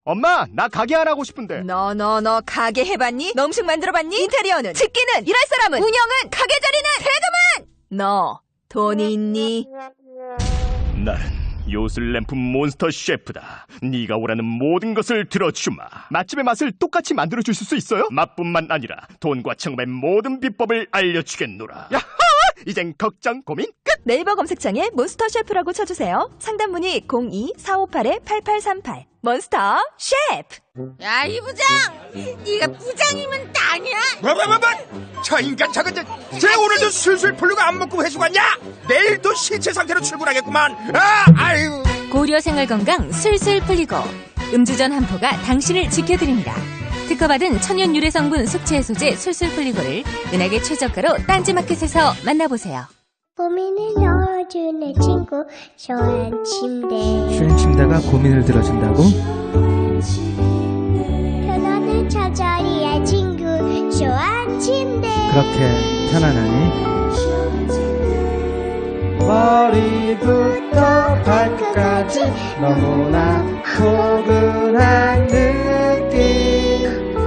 엄마, 나 가게 안 하고 싶은데. 너 가게 해봤니? 너 음식 만들어봤니? 인테리어는? 집기는? 일할 사람은? 운영은? 가게 자리는? 세금은? 너 돈이 있니? 나는 요술램프 몬스터 셰프다. 네가 원하는 모든 것을 들어주마. 맛집의 맛을 똑같이 만들어줄 수 있어요? 맛뿐만 아니라 돈과 청음의 모든 비법을 알려주겠노라. 야하! 이젠 걱정 고민 끝! 네이버 검색창에 몬스터 셰프라고 쳐주세요. 상담 문의 02-4558-8838. 몬스터 셰프! 야, 이 부장! 네가 부장이면 땅이야? 뭐? 저 인간 저거 쟤 오늘도 술술 풀리고 안 먹고 회수 갔냐? 내일도 신체 상태로 출근하겠구만. 아유. 고려 생활건강 술술 풀리고 음주전 한포가 당신을 지켜드립니다. 특허받은 천연 유래 성분 숙취 해소제 술술 풀리고를 은하계 최저가로 딴지마켓에서 만나보세요. 고민을 넣어주는 친구 쇼한 침대. 쇼한 침대가 고민을 들어준다고? 편안한 저자리의 친구 쇼한 침대. 그렇게 편안하니? 머리부터 발끝까지 너무나 포근한 느낌.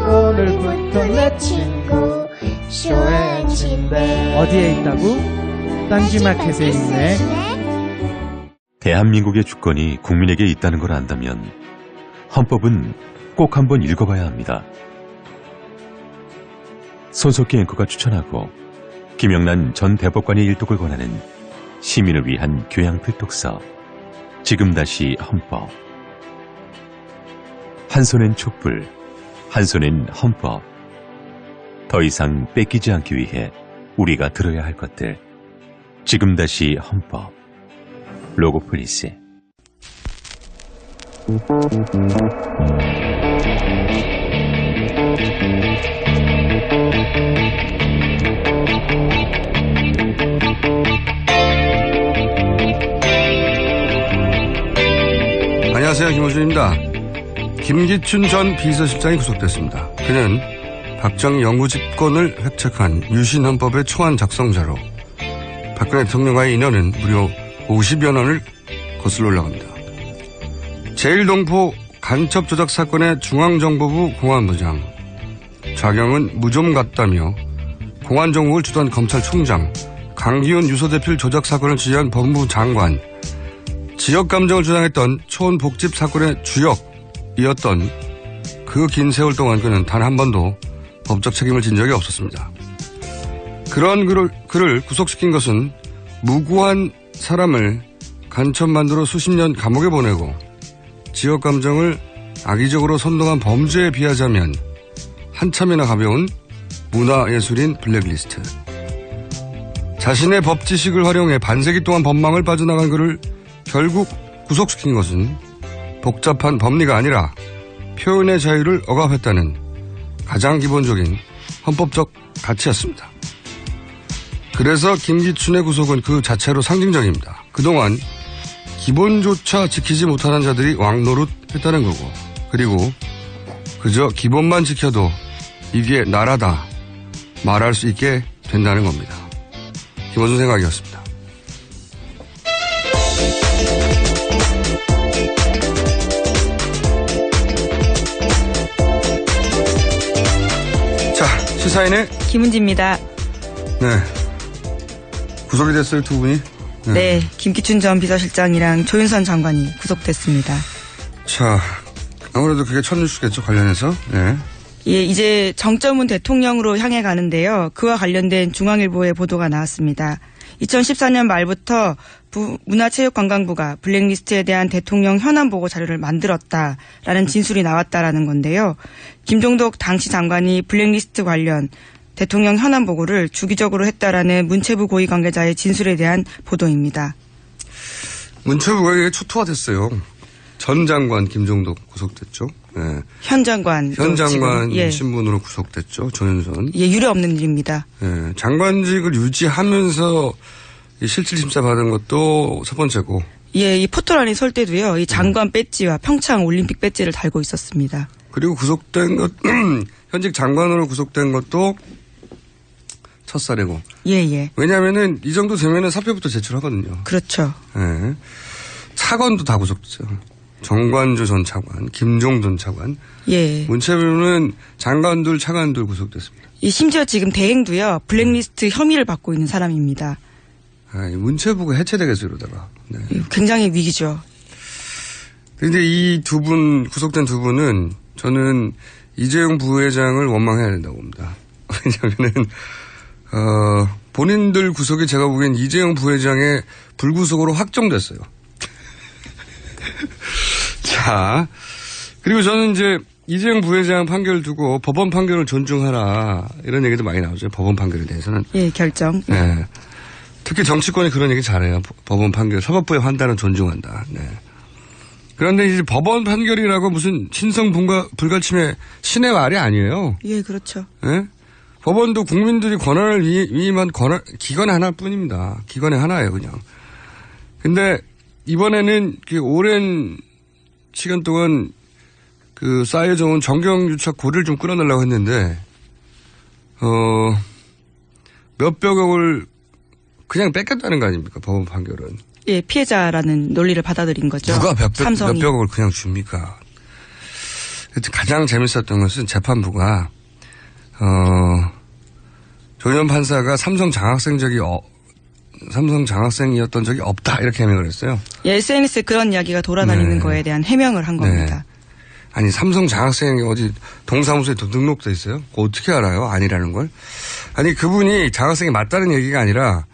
오늘부터 내 친구 쇼한 침대. 어디에 있다고? 딴지마켓에 있네. 대한민국의 주권이 국민에게 있다는 걸 안다면 헌법은 꼭 한번 읽어봐야 합니다. 손석희 앵커가 추천하고 김영란 전 대법관의 일독을 권하는 시민을 위한 교양 필독서 지금 다시 헌법. 한 손엔 촛불, 한 손엔 헌법. 더 이상 뺏기지 않기 위해 우리가 들어야 할 것들. 지금 다시 헌법. 로고폴리스. 안녕하세요, 김호준입니다. 김기춘 전 비서실장이 구속됐습니다. 그는 박정희 영구 집권을 획책한 유신헌법의 초안 작성자로 박근혜 대통령과의 인연은 무려 50여 년을 거슬러 올라갑니다. 제1동포 간첩 조작 사건의 중앙정보부 공안부장, 좌경은 무좀 같다며 공안정국을 주도한 검찰총장, 강기훈 유서대필 조작 사건을 지휘한 법무부 장관, 지역감정을 주장했던 초원복집 사건의 주역이었던 그 긴 세월 동안 그는 단 한 번도 법적 책임을 진 적이 없었습니다. 그런 그를 구속시킨 것은 무고한 사람을 간첩 만들어 수십 년 감옥에 보내고 지역감정을 악의적으로 선동한 범죄에 비하자면 한참이나 가벼운 문화예술인 블랙리스트. 자신의 법지식을 활용해 반세기 동안 법망을 빠져나간 그를 결국 구속시킨 것은 복잡한 법리가 아니라 표현의 자유를 억압했다는 가장 기본적인 헌법적 가치였습니다. 그래서 김기춘의 구속은 그 자체로 상징적입니다. 그동안 기본조차 지키지 못하는 자들이 왕노릇했다는 거고, 그리고 그저 기본만 지켜도 이게 나라다 말할 수 있게 된다는 겁니다. 김원준 생각이었습니다. 자, 시사인의 김은지입니다. 네. 구속이 됐어요, 두 분이? 네, 김기춘 전 비서실장이랑 조윤선 장관이 구속됐습니다. 자, 아무래도 그게 첫 뉴스겠죠, 관련해서. 네. 예, 이제 정점은 대통령으로 향해 가는데요. 그와 관련된 중앙일보의 보도가 나왔습니다. 2014년 말부터 문화체육관광부가 블랙리스트에 대한 대통령 현안 보고 자료를 만들었다라는 진술이 나왔다라는 건데요. 김종덕 당시 장관이 블랙리스트 관련 대통령 현안 보고를 주기적으로 했다라는 문체부 고위 관계자의 진술에 대한 보도입니다. 문체부가 초토화됐어요. 전 장관 김종덕 구속됐죠. 네. 현 장관 예. 신분으로 구속됐죠. 조윤선. 예, 유례 없는 일입니다. 예, 장관직을 유지하면서 실질 심사 받은 것도 첫 번째고. 예, 이 포털 안에 설 때도요. 이 장관 배지와 평창 올림픽 배지를 달고 있었습니다. 그리고 구속된 것 현직 장관으로 구속된 것도 첫사례고. 예. 왜냐하면은 이 정도 되면은 사표부터 제출하거든요. 그렇죠. 예. 차관도 다 구속됐어요. 정관조 전 차관, 김종 전 차관. 예. 문체부는 장관들, 차관들 구속됐습니다. 심지어 지금 대행도요. 블랙리스트 혐의를 받고 있는 사람입니다. 문체부가 해체되겠어 이러다가. 네. 굉장히 위기죠. 근데 이 두 분, 구속된 두 분은 저는 이재용 부회장을 원망해야 된다고 봅니다. 왜냐면은, 본인들 구속이 제가 보기엔 이재용 부회장의 불구속으로 확정됐어요. 자, 그리고 저는 이제 이재용 부회장 판결 두고 법원 판결을 존중하라 이런 얘기도 많이 나오죠. 법원 판결에 대해서는. 예, 결정. 네. 특히 정치권이 그런 얘기 잘해요. 법원 판결, 사법부의 판단은 존중한다. 네. 그런데 이제 법원 판결이라고 무슨 신성 불가침의 신의 말이 아니에요. 예, 그렇죠. 네? 법원도 국민들이 권한을 위임한 기관 하나뿐입니다. 기관의 하나예요, 그냥. 근데 이번에는 그 오랜 시간 동안 그 쌓여져 온 정경유착 고리를 좀 끊어내려고 했는데, 몇백억을 그냥 뺏겼다는 거 아닙니까? 법원 판결은. 예, 피해자라는 논리를 받아들인 거죠. 누가 삼성이. 몇백억을 그냥 줍니까? 가장 재밌었던 것은 재판부가, 조현 판사가 삼성 장학생이었던 적이 없다. 이렇게 해명을 했어요. 예, SNS에 그런 이야기가 돌아다니는 거에 대한 해명을 한 겁니다. 아니, 삼성 장학생이 어디 동사무소에 등록돼 있어요? 그거 어떻게 알아요? 아니라는 걸? 아니, 그분이 장학생이 맞다는 얘기가 아니라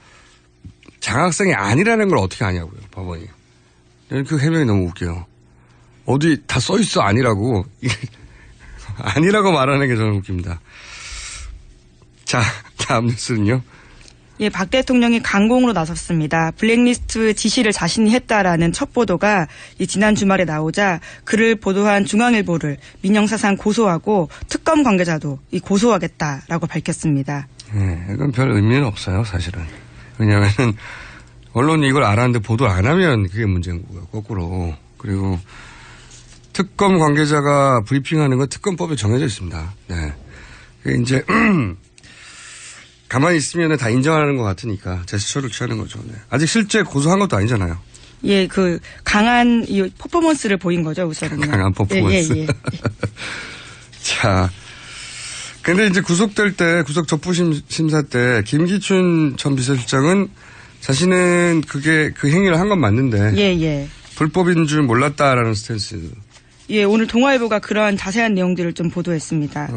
장학생이 아니라는 걸 어떻게 아냐고요, 법원이. 그 해명이 너무 웃겨요. 어디 다 써있어, 아니라고. 아니라고 말하는 게 저는 웃깁니다. 자, 다음 뉴스는요. 예, 박 대통령이 강공으로 나섰습니다. 블랙리스트 지시를 자신이 했다라는 첫 보도가 지난 주말에 나오자 그를 보도한 중앙일보를 민영사상 고소하고 특검 관계자도 고소하겠다라고 밝혔습니다. 네, 이건 별 의미는 없어요, 사실은. 왜냐하면 언론이 이걸 알았는데 보도를 안 하면 그게 문제인 거고요, 거꾸로. 그리고 특검 관계자가 브리핑하는 건 특검법에 정해져 있습니다. 네. 이제 가만히 있으면 다 인정하는 것 같으니까 제스처를 취하는 거죠. 네. 아직 실제 고소한 것도 아니잖아요. 예, 그 강한 이 퍼포먼스를 보인 거죠, 우선은. 강한 퍼포먼스. 예. 자, 근데 이제 구속 적부 심사 때 김기춘 전 비서실장은 자신은 그 행위를 한 건 맞는데. 예. 불법인 줄 몰랐다라는 스탠스. 예, 오늘 동아일보가 그러한 자세한 내용들을 좀 보도했습니다.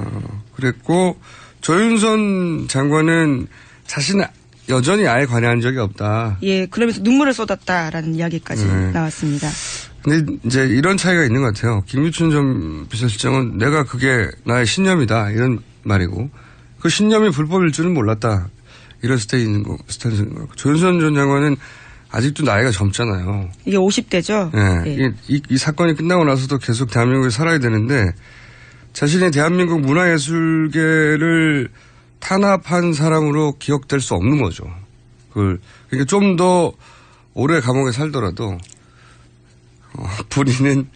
그랬고 조윤선 장관은 자신은 여전히 아예 관여한 적이 없다. 예, 그러면서 눈물을 쏟았다라는 이야기까지 나왔습니다. 근데 이제 이런 차이가 있는 것 같아요. 김기춘 전 비서실장은 내가 그게 나의 신념이다 이런 말이고 그 신념이 불법일 줄은 몰랐다 이런 스탠스인 거. 조윤선 전 장관은 아직도 나이가 젊잖아요. 이게 50대죠? 네. 예. 이 사건이 끝나고 나서도 계속 대한민국에 살아야 되는데 자신의 대한민국 문화예술계를 탄압한 사람으로 기억될 수 없는 거죠. 그러니까 좀 더 오래 감옥에 살더라도 본인은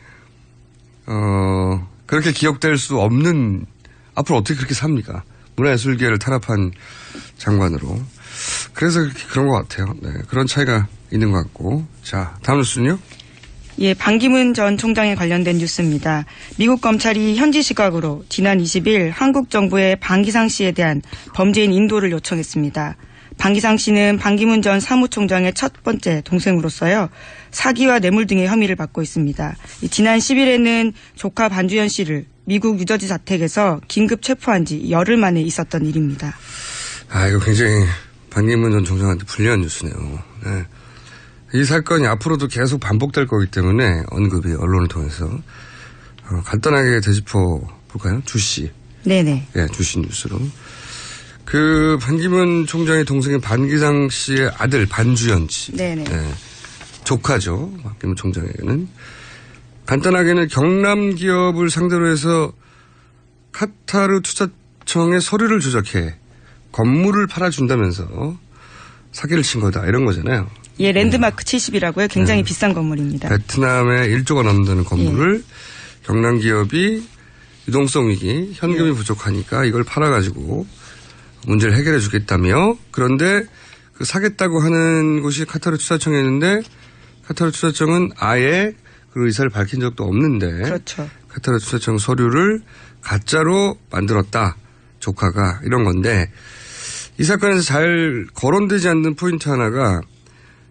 그렇게 기억될 수 없는 앞으로 어떻게 그렇게 삽니까? 문화예술계를 탄압한 장관으로. 그래서 그런 것 같아요. 네, 그런 차이가 있는 것 같고. 자, 다음 뉴스는요? 예, 반기문 전 총장에 관련된 뉴스입니다. 미국 검찰이 현지 시각으로 지난 20일 한국 정부의 방기상 씨에 대한 범죄인 인도를 요청했습니다. 방기상 씨는 반기문 전 사무총장의 첫 번째 동생으로서요. 사기와 뇌물 등의 혐의를 받고 있습니다. 지난 10일에는 조카 반주현 씨를 미국 뉴저지 자택에서 긴급 체포한 지 열흘 만에 있었던 일입니다. 이거 굉장히 반기문 전 총장한테 불리한 뉴스네요. 네. 이 사건이 앞으로도 계속 반복될 거기 때문에 언급이 언론을 통해서 간단하게 되짚어 볼까요? 주씨. 네네. 예, 주씨 뉴스로. 그 반기문 총장의 동생인 반기상 씨의 아들 반주현 씨. 네네. 네. 조카죠. 반기문 총장에게는. 간단하게는 경남 기업을 상대로 해서 카타르 투자청에 서류를 조작해 건물을 팔아준다면서 사기를 친 거다 이런 거잖아요. 예, 랜드마크 70이라고요. 굉장히 비싼 건물입니다. 베트남에 1조가 넘는 건물을 경남 기업이 유동성 위기, 현금이 부족하니까 이걸 팔아가지고 문제를 해결해 주겠다며 그런데 그 사겠다고 하는 곳이 카타르 투자청이었는데 카타르 투자청은 아예 그 의사를 밝힌 적도 없는데. 그렇죠. 카타르 수사청 서류를 가짜로 만들었다. 조카가 이런 건데 이 사건에서 잘 거론되지 않는 포인트 하나가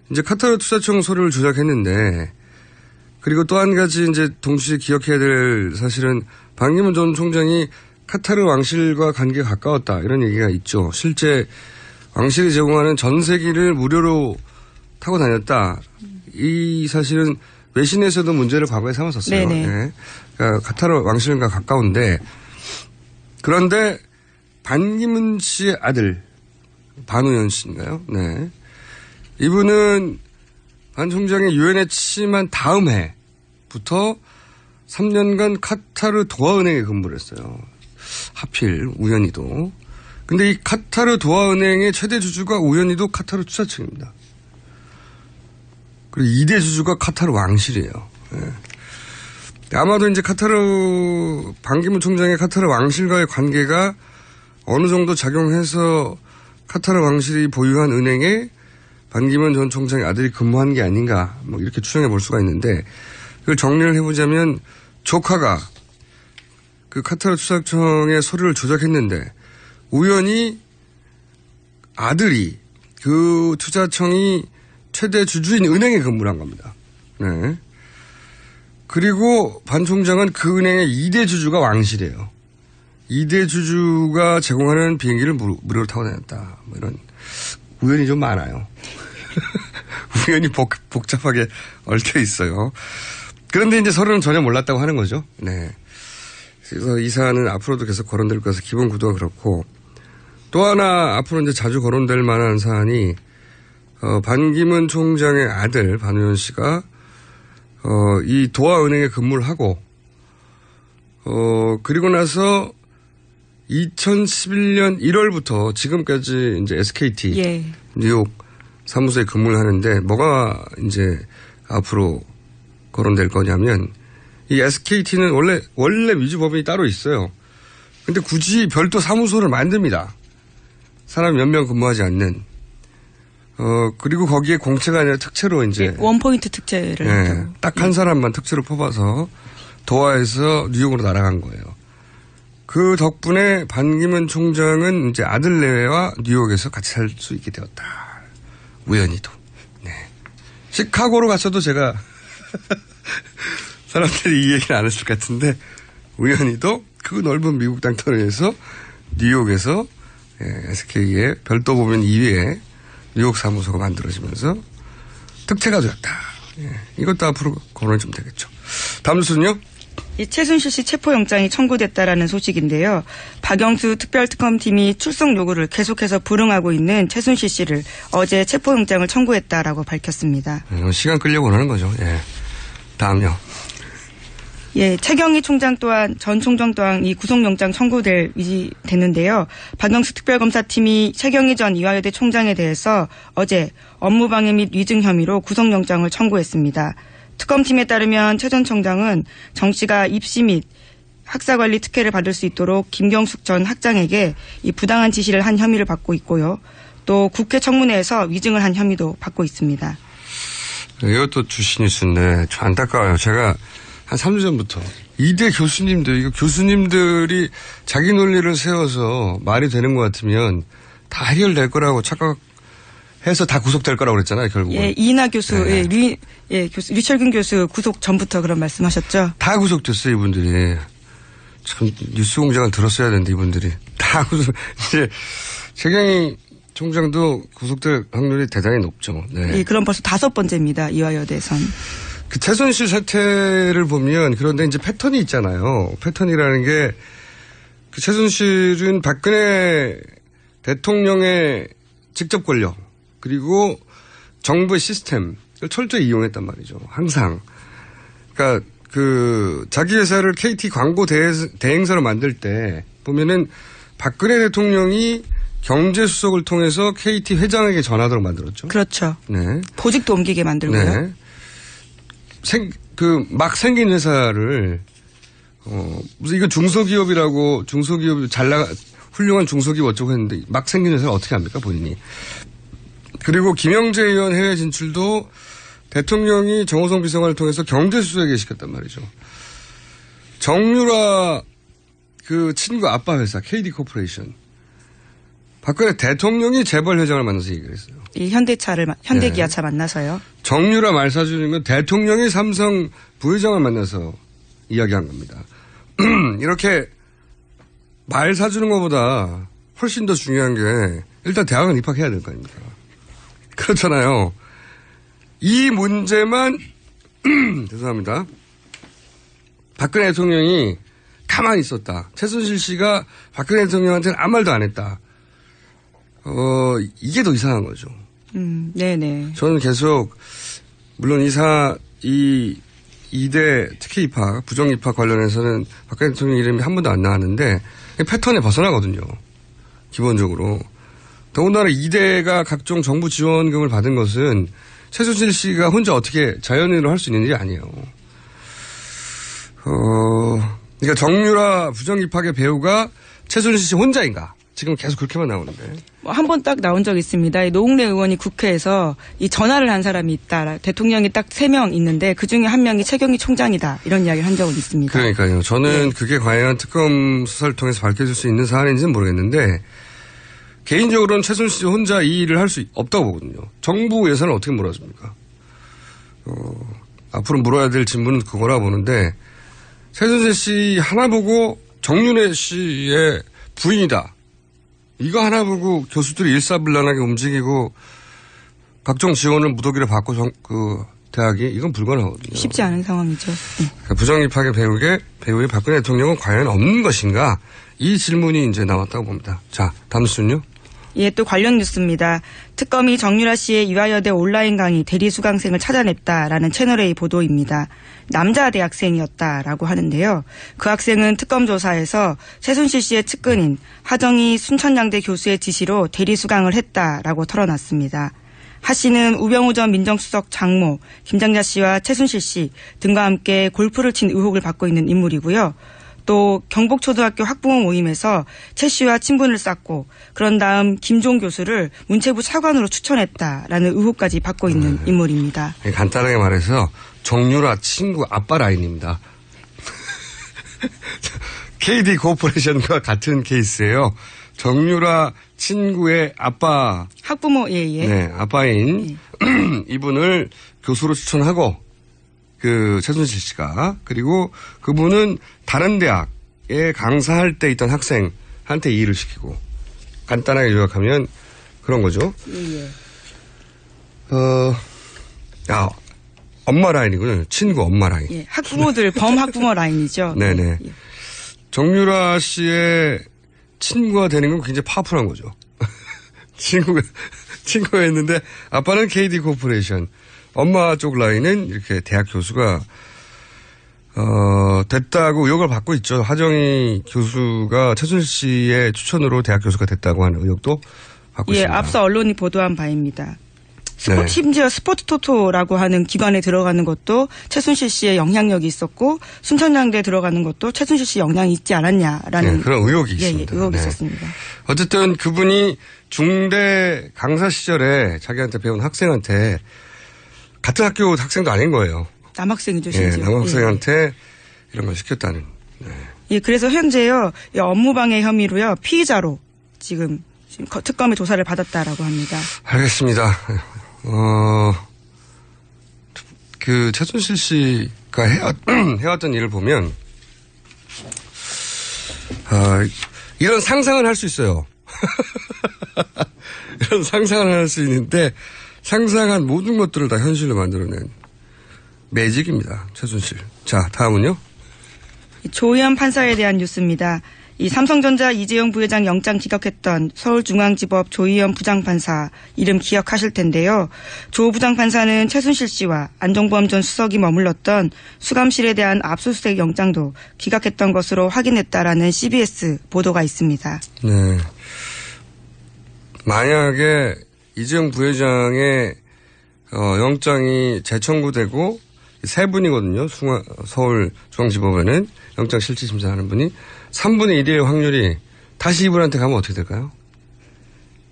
이제 카타르 수사청 서류를 조작했는데 그리고 또 한 가지 이제 동시에 기억해야 될 사실은 반기문 전 총장이 카타르 왕실과 관계가 가까웠다 이런 얘기가 있죠. 실제 왕실이 제공하는 전세기를 무료로 타고 다녔다. 이 사실은 외신에서도 문제를 과거에 삼았었어요. 네. 그러니까 카타르 왕실과 가까운데 그런데 반기문 씨의 아들 반우현 씨인가요? 네. 이분은 반 총장이 유엔에 취임한 다음 해부터 3년간 카타르 도하은행에 근무를 했어요. 하필 우연히도. 근데 이 카타르 도하은행의 최대 주주가 우연히도 카타르 투자청입니다. 그리고 2대 주주가 카타르 왕실이에요. 네. 아마도 이제 카타르 반기문 총장의 카타르 왕실과의 관계가 어느 정도 작용해서 카타르 왕실이 보유한 은행에 반기문 전 총장의 아들이 근무한 게 아닌가 뭐 이렇게 추정해 볼 수가 있는데 그걸 정리를 해보자면 조카가 그 카타르 투자청의 서류를 조작했는데 우연히 아들이 그 투자청이 최대 주주인 은행에 근무를 한 겁니다. 네. 그리고 반 총장은 그 은행의 2대 주주가 왕실이에요. 2대 주주가 제공하는 비행기를 무료로 타고 다녔다. 뭐 이런 우연이 좀 많아요. 우연히 복잡하게 얽혀 있어요. 그런데 이제 서로는 전혀 몰랐다고 하는 거죠. 네. 그래서 이 사안은 앞으로도 계속 거론될 것에서 기본 구도가 그렇고 또 하나 앞으로 이제 자주 거론될 만한 사안이 반기문 총장의 아들 반우현 씨가 이 도하은행에 근무를 하고 그리고 나서 2011년 1월부터 지금까지 이제 SKT 예. 뉴욕 사무소에 근무를 하는데 뭐가 이제 앞으로 거론될 거냐면 이 SKT는 원래 위주법인이 따로 있어요. 근데 굳이 별도 사무소를 만듭니다. 사람 몇 명 근무하지 않는. 그리고 거기에 공채가 아니라 특채로 이제. 예, 원포인트 특채를. 네, 딱 한 사람만 특채로 뽑아서 도하에서 뉴욕으로 날아간 거예요. 그 덕분에 반기문 총장은 이제 아들 내외와 뉴욕에서 같이 살 수 있게 되었다. 우연히도. 네. 시카고로 갔어도 제가 사람들이 이 얘기는 안 했을 것 같은데 우연히도 그 넓은 미국 땅터리에서 뉴욕에서 SK의 별도 법인 2위에 뉴욕 사무소가 만들어지면서 특채가 되었다. 이것도 앞으로 거론이 좀 되겠죠. 다음 순요. 이 최순실 씨 체포영장이 청구됐다라는 소식인데요. 박영수 특별특검팀이 출석 요구를 계속해서 불응하고 있는 최순실 씨를 어제 체포영장을 청구했다라고 밝혔습니다. 시간 끌려고 하는 거죠. 예. 다음요. 예, 최경희 총장 또한 전 총장 또한 이 구속영장 됐는데요. 박영수 특별검사팀이 최경희 전 이화여대 총장에 대해서 어제 업무방해 및 위증 혐의로 구속영장을 청구했습니다. 특검팀에 따르면 최 전 총장은 정 씨가 입시 및 학사관리 특혜를 받을 수 있도록 김경숙 전 학장에게 이 부당한 지시를 한 혐의를 받고 있고요. 또 국회 청문회에서 위증을 한 혐의도 받고 있습니다. 이것도 주시 뉴스인데 좀 안타까워요. 제가 한 3주 전부터 이대 교수님들이 자기 논리를 세워서 말이 되는 것 같으면 다 해결될 거라고 착각해서 다 구속될 거라고 그랬잖아요, 결국은. 예, 이인하 교수, 네. 류철균 교수 구속 전부터 그런 말씀하셨죠? 다 구속됐어요, 이분들이. 참 뉴스 공장을 들었어야 되는데 이분들이 다 구속. 이제 최경희 총장도 구속될 확률이 대단히 높죠. 네. 예, 그럼 벌써 5번째입니다. 이화여대선. 그 최순실 사태를 보면 그런데 이제 패턴이 있잖아요. 패턴이라는 게 그 최순실은 박근혜 대통령의 직접 권력 그리고 정부의 시스템을 철저히 이용했단 말이죠. 항상. 그러니까 그 자기 회사를 KT 광고 대행사로 만들 때 보면은 박근혜 대통령이 경제수석을 통해서 KT 회장에게 전하도록 만들었죠. 그렇죠. 네. 보직도 옮기게 만들고요. 네. 막 생긴 회사를, 무슨 이거 중소기업이라고, 훌륭한 중소기업 어쩌고 했는데, 막 생긴 회사를 어떻게 합니까, 본인이. 그리고 김영재 의원 해외 진출도 대통령이 정호성 비서관을 통해서 경제수석에 시켰단 말이죠. 정유라 그 친구 아빠 회사 KD 코퍼레이션. 박근혜 대통령이 재벌 회장을 만나서 얘기를 했어요. 이 현대기아차 만나서요. 정유라 말 사주는 건 대통령이 삼성 부회장을 만나서 이야기한 겁니다. 이렇게 말 사주는 것보다 훨씬 더 중요한 게 일단 대학은 입학해야 될 거 아닙니까? 그렇잖아요. 이 문제만 죄송합니다. 박근혜 대통령이 가만히 있었다. 최순실 씨가 박근혜 대통령한테는 아무 말도 안 했다. 이게 더 이상한 거죠. 네네. 저는 계속 물론 이 2대 특혜 입학, 부정 입학 관련해서는 박근혜 대통령 이름이 한 번도 안 나왔는데 패턴에 벗어나거든요. 기본적으로. 더군다나 2대가 각종 정부 지원금을 받은 것은 최순실 씨가 혼자 어떻게 자연인으로 할 수 있는 일이 아니에요. 그러니까 정유라 부정 입학의 배우가 최순실 씨 혼자인가? 지금 계속 그렇게만 나오는데. 한 번 딱 나온 적 있습니다. 이 노웅래 의원이 국회에서 이 전화를 한 사람이 있다. 대통령이 딱 3명 있는데 그중에 한 명이 최경희 총장이다. 이런 이야기를 한 적은 있습니다. 그러니까요. 저는 그게 과연 특검 수사를 통해서 밝혀질 수 있는 사안인지는 모르겠는데 개인적으로는 최순실 씨 혼자 이 일을 할 수 없다고 보거든요. 정부 예산을 어떻게 몰아줍니까? 앞으로 물어야 될 질문은 그거라 보는데 최순실 씨 하나 보고 정윤회 씨의 부인이다. 이거 하나 보고 교수들이 일사불란하게 움직이고 각종 지원을 무더기로 받고 대학이 이건 불가능하거든요. 쉽지 않은 상황이죠. 그러니까 부정입학의 배우의 박근혜 대통령은 과연 없는 것인가? 이 질문이 이제 나왔다고 봅니다. 자, 다음 뉴스는요? 예, 또 관련 뉴스입니다. 특검이 정유라 씨의 유아여대 온라인 강의 대리 수강생을 찾아냈다라는 채널A 보도입니다. 남자 대학생이었다라고 하는데요. 그 학생은 특검 조사에서 최순실 씨의 측근인 하정희 순천향대 교수의 지시로 대리 수강을 했다라고 털어놨습니다. 하 씨는 우병우 전 민정수석 장모, 김장자 씨와 최순실 씨 등과 함께 골프를 친 의혹을 받고 있는 인물이고요. 또 경북초등학교 학부모 모임에서 최 씨와 친분을 쌓고 그런 다음 김종 교수를 문체부 차관으로 추천했다라는 의혹까지 받고 있는 인물입니다. 간단하게 말해서 정유라 친구 아빠 라인입니다. KD 코퍼레이션과 같은 케이스예요. 정유라 친구의 아빠. 학부모, 예. 네, 아빠인 이분을 교수로 추천하고 최순실 씨가 그리고 그분은 다른 대학에 강사할 때 있던 학생한테 이 일을 시키고 간단하게 요약하면 그런 거죠. 예. 엄마 라인이군요. 친구 엄마 라인. 예, 학부모들 범학부모 라인이죠. 네네. 예. 정유라 씨의 친구가 되는 건 굉장히 파워풀한 거죠. 친구가 있는데 아빠는 KD 코퍼레이션. 엄마 쪽 라인은 이렇게 대학 교수가 됐다고 의혹을 받고 있죠. 하정희 교수가 최순실 씨의 추천으로 대학 교수가 됐다고 하는 의혹도 받고 예, 있습니다. 앞서 언론이 보도한 바입니다. 네. 심지어 스포츠토토라고 하는 기관에 들어가는 것도 최순실 씨의 영향력이 있었고 순천향대에 들어가는 것도 최순실 씨 영향이 있지 않았냐라는 그런 의혹이 있습니다. 의혹이 있었습니다. 어쨌든 그분이 중대 강사 시절에 자기한테 배운 학생한테 같은 학교 학생도 아닌 거예요. 남학생이죠, 심지어. 남학생한테 이런 걸 시켰다는. 네. 예, 그래서 현재요, 업무방해 혐의로요, 피의자로 지금 특검의 조사를 받았다라고 합니다. 알겠습니다. 최순실 씨가 해왔던 일을 보면, 이런 상상을 할 수 있어요. 이런 상상을 할 수 있는데, 상상한 모든 것들을 다 현실로 만들어낸 매직입니다. 최순실. 자, 다음은요? 조희연 판사에 대한 뉴스입니다. 이 삼성전자 이재용 부회장 영장 기각했던 서울중앙지법 조희연 부장판사 이름 기억하실 텐데요. 조 부장판사는 최순실 씨와 안종범 전 수석이 머물렀던 수감실에 대한 압수수색 영장도 기각했던 것으로 확인했다라는 CBS 보도가 있습니다. 네. 만약에 이재용 부회장의 영장이 재청구되고 세 분이거든요. 서울중앙지법에는 영장 실질심사하는 분이 3분의 1의 확률이 다시 이분한테 가면 어떻게 될까요?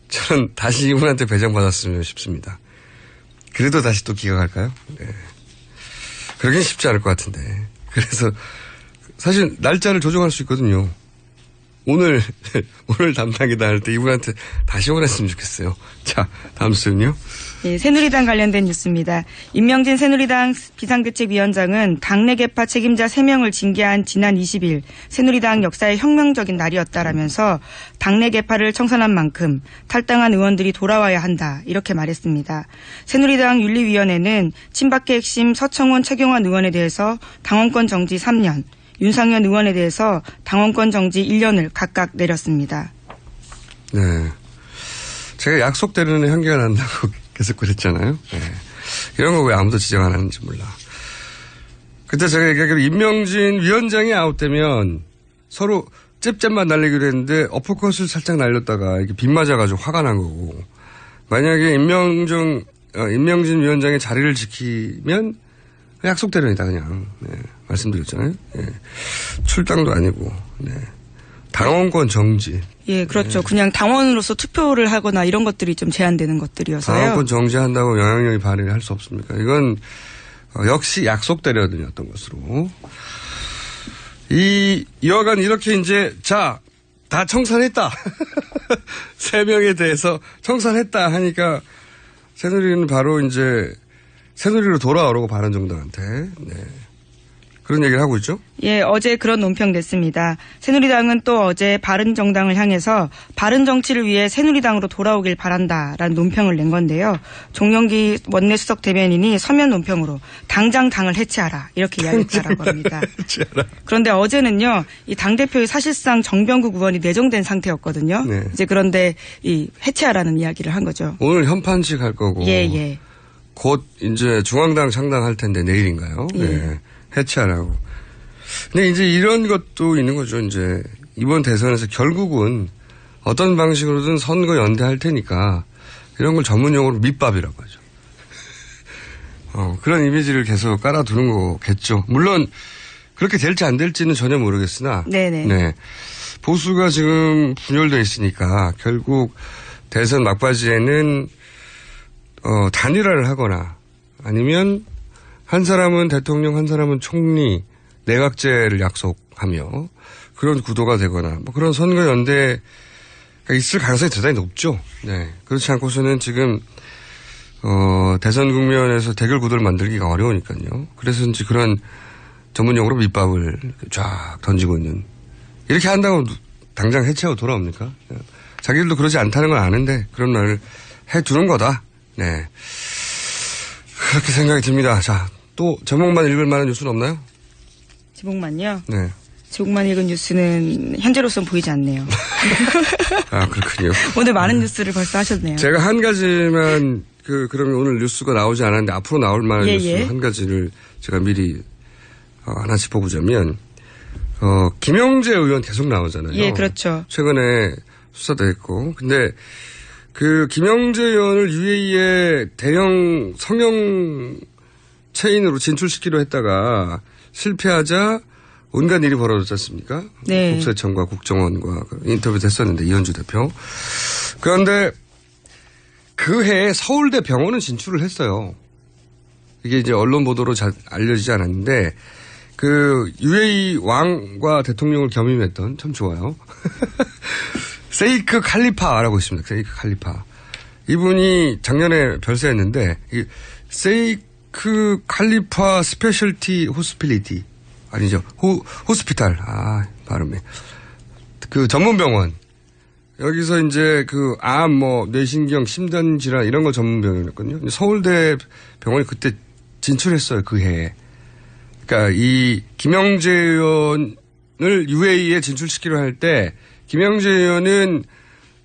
저는 다시 이분한테 배정받았으면 싶습니다. 그래도 다시 또 기각할까요? 네. 그러긴 쉽지 않을 것 같은데. 그래서 사실 날짜를 조정할 수 있거든요. 오늘 담당이다 할 때 이분한테 다시 원했으면 좋겠어요. 자, 다음 뉴스는요. 네, 새누리당 관련된 뉴스입니다. 임명진 새누리당 비상대책위원장은 당내 개파 책임자 3명을 징계한 지난 20일 새누리당 역사의 혁명적인 날이었다라면서 당내 개파를 청산한 만큼 탈당한 의원들이 돌아와야 한다 이렇게 말했습니다. 새누리당 윤리위원회는 친박계 핵심 서청원 최경환 의원에 대해서 당원권 정지 3년, 윤상현 의원에 대해서 당원권 정지 1년을 각각 내렸습니다. 네, 제가 약속대로는 향기가 난다고 계속 그랬잖아요. 네. 이런 거 왜 아무도 지적 안 하는지 몰라. 그때 제가 얘기하기로 임명진 위원장이 아웃되면 서로 잽잽만 날리기로 했는데 어퍼컷을 살짝 날렸다가 이렇게 빗 맞아가지고 화가 난 거고, 만약에 임명진 위원장의 자리를 지키면 약속대로이다 그냥. 네. 말씀드렸잖아요. 네. 출당도 아니고. 네. 당원권 정지. 예, 그렇죠. 네. 그냥 당원으로서 투표를 하거나 이런 것들이 좀 제한되는 것들이어서요. 당원권 정지한다고 영향력이 발휘를 할 수 없습니까? 이건 역시 약속대로였던 것으로. 이와간 이렇게 이제 자, 다 청산했다. 3명에 대해서 청산했다 하니까 새누리는 바로 이제 새누리로 돌아오라고 바른정당한테. 네. 그런 얘기를 하고 있죠? 예, 어제 그런 논평 냈습니다. 새누리당은 또 어제 바른정당을 향해서 바른정치를 위해 새누리당으로 돌아오길 바란다라는 논평을 낸 건데요. 종영기 원내수석 대변인이 서면 논평으로 당장 당을 해체하라 이렇게 이야기했다라고 합니다. 그런데 어제는요, 이 당대표의 사실상 정병국 의원이 내정된 상태였거든요. 네. 이제 그런데 이 해체하라는 이야기를 한 거죠. 오늘 현판식 할 거고. 예. 곧 이제 중앙당 창당할 텐데 내일인가요? 예. 네. 해체하라고. 근데 이제 이런 것도 있는 거죠. 이제 이번 대선에서 결국은 어떤 방식으로든 선거 연대할 테니까 이런 걸 전문용어로 밑밥이라고 하죠. 그런 이미지를 계속 깔아두는 거겠죠. 물론 그렇게 될지 안 될지는 전혀 모르겠으나. 네네. 네. 보수가 지금 분열되어 있으니까 결국 대선 막바지에는 단일화를 하거나 아니면 한 사람은 대통령, 한 사람은 총리, 내각제를 약속하며 그런 구도가 되거나 뭐 그런 선거 연대가 있을 가능성이 대단히 높죠. 네. 그렇지 않고서는 지금 대선 국면에서 대결 구도를 만들기가 어려우니까요. 그래서 이제 그런 전문용어로 밑밥을 쫙 던지고 있는. 이렇게 한다고 당장 해체하고 돌아옵니까? 자기들도 그러지 않다는 걸 아는데 그런 말을 해두는 거다. 네. 그렇게 생각이 듭니다. 자, 또 제목만 읽을 만한 뉴스는 없나요? 제목만요? 네. 제목만 읽은 뉴스는 현재로서는 보이지 않네요. 아, 그렇군요. 오늘 많은 뉴스를 벌써 하셨네요. 제가 한 가지만 그러면 오늘 뉴스가 나오지 않았는데 앞으로 나올 만한 뉴스 한 가지를 제가 미리 하나 짚어보자면 김영재 의원 계속 나오잖아요. 예, 그렇죠. 최근에 수사도 했고. 근데 그 김영재 의원을 UAE의 대형 성형 체인으로 진출시키려 했다가 실패하자 온갖 일이 벌어졌지 않습니까? 네. 국세청과 국정원과 인터뷰도 했었는데 이현주 대표. 그런데 그 해에 서울대 병원은 진출을 했어요. 이게 이제 언론 보도로 잘 알려지지 않았는데 그 UAE 왕과 대통령을 겸임했던 참 좋아요. 세이크 칼리파라고 있습니다. 세이크 칼리파. 이분이 작년에 별세했는데 세이크 칼리파 스페셜티 호스피리티 아니죠. 호스피탈. 발음이. 그 전문병원. 여기서 이제 그 암, 뇌신경, 심장질환 이런 거 전문병원이었거든요. 서울대 병원이 그때 진출했어요. 그 해에. 그러니까 이 김영재 의원을 UAE에 진출시키려 할 때 김영재 의원은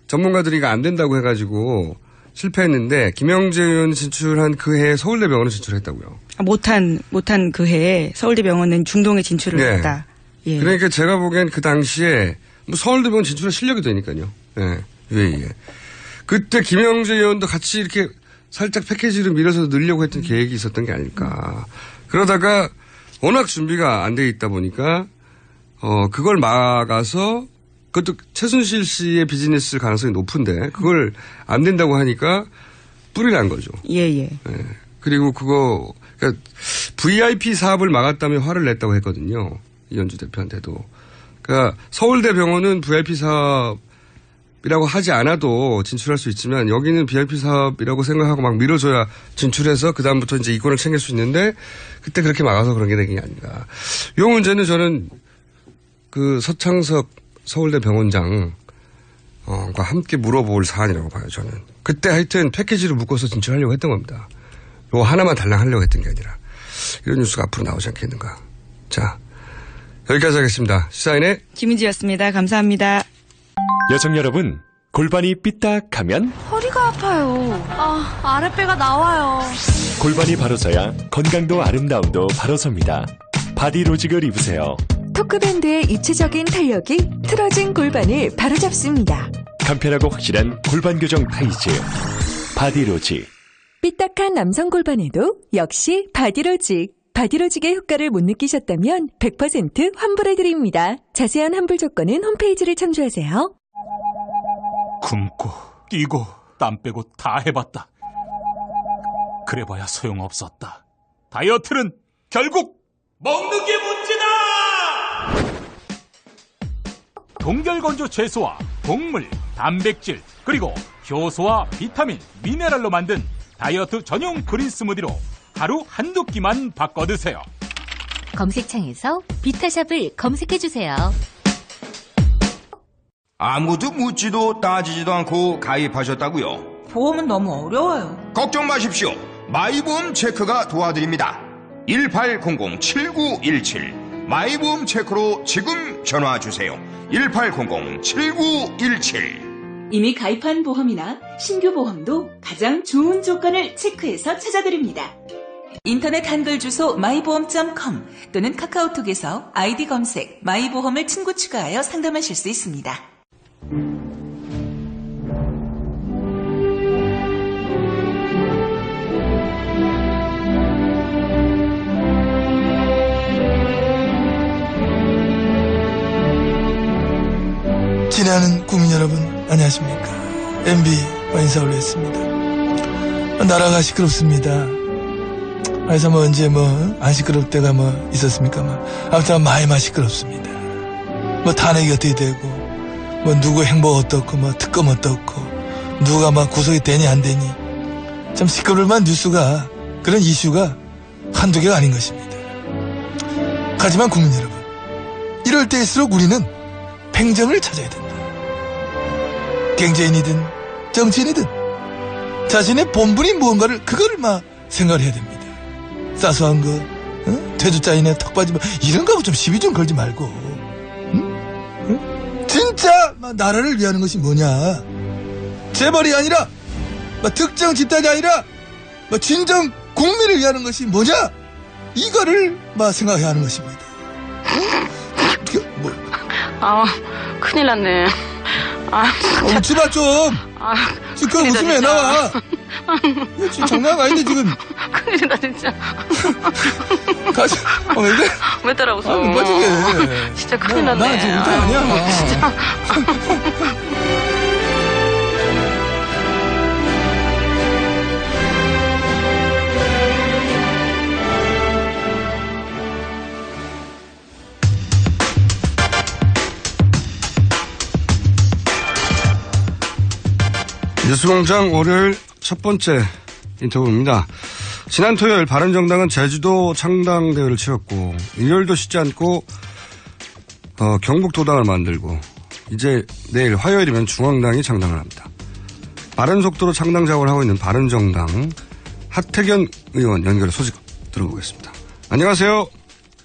전문가들이 안 된다고 해가지고 실패했는데 김영재 의원 진출한 그 해에 서울대병원을 진출했다고요. 못한 그 해에 서울대병원은 중동에 진출을 했다. 예. 그러니까 제가 보기엔 그 당시에 서울대병원 진출할 실력이 되니까요. 예, UAE에. 그때 김영재 의원도 같이 이렇게 살짝 패키지를 밀어서 늘려고 했던 계획이 있었던 게 아닐까. 그러다가 워낙 준비가 안 돼 있다 보니까 그걸 막아서 그것도 최순실 씨의 비즈니스 가능성이 높은데 그걸 안 된다고 하니까 뿔이 난 거죠. 예. 네. 그리고 그러니까 VIP 사업을 막았다며 화를 냈다고 했거든요. 이현주 대표한테도. 그러니까 서울대병원은 VIP 사업이라고 하지 않아도 진출할 수 있지만 여기는 VIP 사업이라고 생각하고 막 밀어줘야 진출해서 그다음부터 이제 이권을 챙길 수 있는데 그때 그렇게 막아서 그런 게 된 게 아닌가. 이 문제는 저는 그 서창석 서울대병원장 과 함께 물어볼 사안이라고 봐요, 저는. 그때 하여튼 패키지를 묶어서 진출하려고 했던 겁니다. 요 하나만 달랑하려고 했던 게 아니라. 이런 뉴스가 앞으로 나오지 않겠는가. 자, 여기까지 하겠습니다. 시사인의 김은지였습니다. 감사합니다. 여성 여러분, 골반이 삐딱하면 허리가 아파요. 아랫배가 나와요. 골반이 바로 서야 건강도 아름다움도 바로 섭니다. 바디로직을 입으세요. 토크밴드의 입체적인 탄력이 틀어진 골반을 바로잡습니다. 간편하고 확실한 골반 교정 타이즈. 바디로직. 삐딱한 남성 골반에도 역시 바디로직. 바디로직의 효과를 못 느끼셨다면 100% 환불해드립니다. 자세한 환불 조건은 홈페이지를 참조하세요. 굶고 뛰고 땀 빼고 다 해봤다. 그래봐야 소용없었다. 다이어트는 결국 먹는 게 문제다! 동결건조 채소와 곡물, 단백질, 그리고 효소와 비타민, 미네랄로 만든 다이어트 전용 그린 스무디로 하루 한두 끼만 바꿔 드세요. 검색창에서 비타샵을 검색해주세요. 아무도 묻지도 따지지도 않고 가입하셨다고요? 보험은 너무 어려워요. 걱정 마십시오. 마이보험 체크가 도와드립니다. 1800-7917 마이보험 체크로 지금 전화 주세요. 1800-7917 이미 가입한 보험이나 신규 보험도 가장 좋은 조건을 체크해서 찾아드립니다. 인터넷 한글 주소 마이보험.com 또는 카카오톡에서 아이디 검색 마이보험을 친구 추가하여 상담하실 수 있습니다. 친애하는 국민 여러분 안녕하십니까. MB와 인사 올렸습니다. 나라가 시끄럽습니다. 그래서 언제 안 시끄러울 때가 있었습니까? 아무튼 많이 시끄럽습니다. 탄핵이 어떻게 되고 누구 행보 어떻고 특검 어떻고 누가 구속이 되니 안 되니 참 시끄러울 만한 뉴스가 그런 이슈가 한두 개가 아닌 것입니다. 하지만 국민 여러분, 이럴 때일수록 우리는 팽정을 찾아야 된다. 경제인이든 정치인이든 자신의 본분이 무언가를 그거를 생각을 해야 됩니다. 사소한 거, 퇴주자인의 턱받이 이런 거하고 좀 시비 좀 걸지 말고, 진짜 나라를 위하는 것이 뭐냐? 재벌이 아니라 특정 집단이 아니라 진정 국민을 위하는 것이 뭐냐? 이거를 생각해야 하는 것입니다. 큰일 났네. 웃지 마 좀. 지금 웃으면 왜 나와? 지금 장난 아닌데 지금. 큰일이다 진짜. 가자. 왜 그래? 왜 따라 웃어? 못 빠지게. 진짜 큰일 났네. 나 지금 웃다 아니야. 진짜. 뉴스공장 월요일 첫 번째 인터뷰입니다. 지난 토요일 바른정당은 제주도 창당대회를 치렀고 일요일도 쉬지 않고 경북도당을 만들고 이제 내일 화요일이면 중앙당이 창당을 합니다. 빠른 속도로 창당 작업을 하고 있는 바른정당 하태경 의원 연결해 소식 들어보겠습니다. 안녕하세요.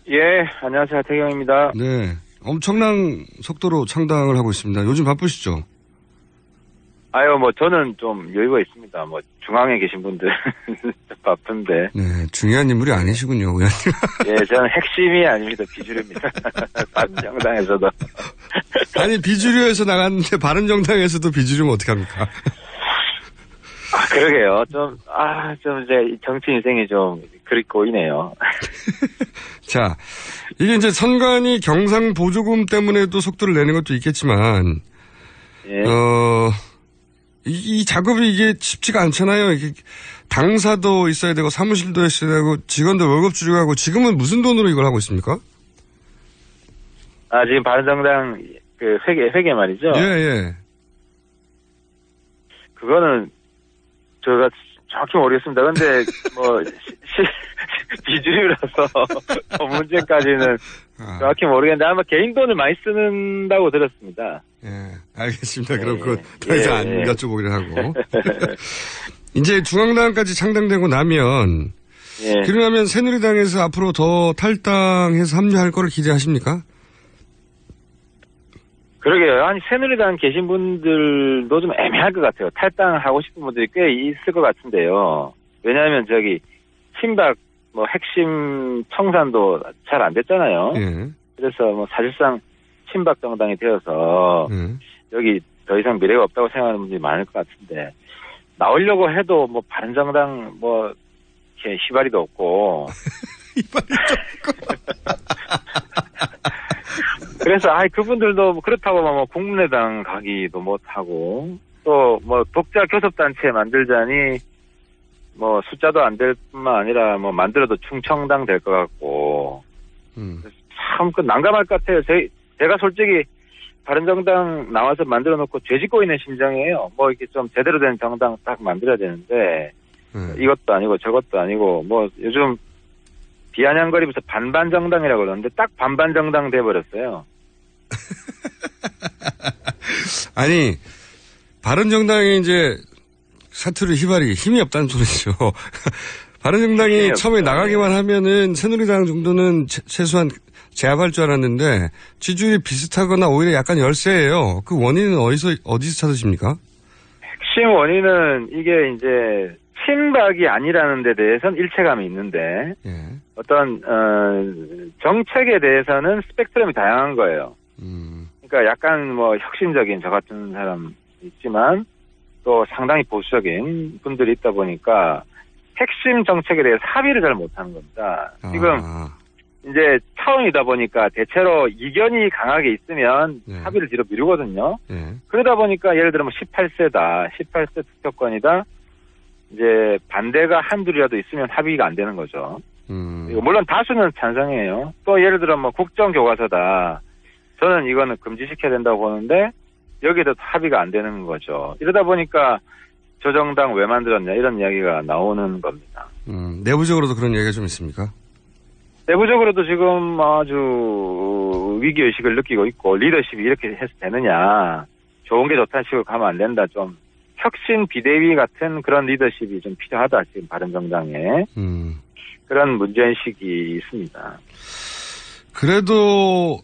예, 안녕하세요. 하태경입니다. 네, 엄청난 속도로 창당을 하고 있습니다. 요즘 바쁘시죠? 저는 좀 여유가 있습니다. 중앙에 계신 분들 바쁜데. 네, 중요한 인물이 아니시군요, 의원님. 예, 저는 핵심이 아닙니다. 비주류입니다. 바른정당에서도. 아니, 비주류에서 나갔는데 바른정당에서도 비주류면 어떡합니까? 그러게요. 좀 이제 정치 인생이 좀 그립고이네요. 자, 이게 이제 선관위 경상보조금 때문에도 속도를 내는 것도 있겠지만, 예. 이 작업이 이게 쉽지가 않잖아요. 이게 당사도 있어야 되고 사무실도 있어야 되고 직원들 월급 주고 하고 지금은 무슨 돈으로 이걸 하고 있습니까? 지금 바른정당 그 회계 말이죠. 예. 그거는 제가 정확히 모르겠습니다. 근데 뭐 비주류라서 문제까지는 정확히 모르겠는데 아마 개인 돈을 많이 쓰는다고 들었습니다. 예, 알겠습니다. 그럼 그거 더 이상 안 여쭤보기로 하고. 이제 중앙당까지 창당되고 나면 그러면 새누리당에서 앞으로 더 탈당해서 합류할 거를 기대하십니까? 그러게요. 아니 새누리당 계신 분들도 좀 애매할 것 같아요. 탈당하고 싶은 분들이 꽤 있을 것 같은데요. 왜냐하면 저기 친박 뭐 핵심 청산도 잘 안 됐잖아요. 그래서 뭐 사실상 친박 정당이 되어서 여기 더 이상 미래가 없다고 생각하는 분들이 많을 것 같은데 나오려고 해도 뭐 바른정당 뭐 이렇게 휘발이도 없고 그래서 그분들도 그렇다고 뭐 국민의당 가기도 못하고 또 뭐 독자 교섭단체 만들자니 뭐 숫자도 안 될 뿐만 아니라 뭐 만들어도 충청당 될 것 같고 참 그 난감할 것 같아요. 제가 솔직히 바른정당 나와서 만들어 놓고 죄짓고 있는 심정이에요. 뭐 이렇게 좀 제대로 된 정당 딱 만들어야 되는데 이것도 아니고 저것도 아니고 뭐 요즘 비아냥거리면서 반반 정당이라고 그러는데 딱 반반 정당 돼버렸어요. 아니 바른정당이 이제 사투리 휘발이 힘이 없다는 소리죠. 바른정당이 처음에 나가기만 하면은 새누리당 정도는 최소한 제압할 줄 알았는데 지지율이 비슷하거나 오히려 약간 열세예요. 그 원인은 어디서 찾으십니까? 핵심 원인은 이게 이제 친박이 아니라는 데 대해서는 일체감이 있는데 어떤 정책에 대해서는 스펙트럼이 다양한 거예요. 그러니까 약간 뭐 혁신적인 저 같은 사람 있지만 또 상당히 보수적인 분들이 있다 보니까 핵심 정책에 대해서 합의를 잘 못하는 겁니다. 지금 이제 차원이다 보니까 대체로 이견이 강하게 있으면 합의를 뒤로 미루거든요. 그러다 보니까 예를 들어 뭐 18세다, 18세 투표권이다, 이제 반대가 한둘이라도 있으면 합의가 안 되는 거죠. 물론 다수는 찬성이에요. 또 예를 들어 뭐 국정교과서다, 저는 이거는 금지시켜야 된다고 보는데 여기에도 합의가 안 되는 거죠. 이러다 보니까 저 정당 왜 만들었냐 이런 이야기가 나오는 겁니다. 내부적으로도 그런 얘기가 좀 있습니까? 내부적으로도 지금 아주 위기의식을 느끼고 있고 리더십이 이렇게 해서 되느냐, 좋은 게 좋다는 식으로 가면 안 된다, 좀 혁신 비대위 같은 그런 리더십이 좀 필요하다 지금 바른정당에 그런 문제의식이 있습니다. 그래도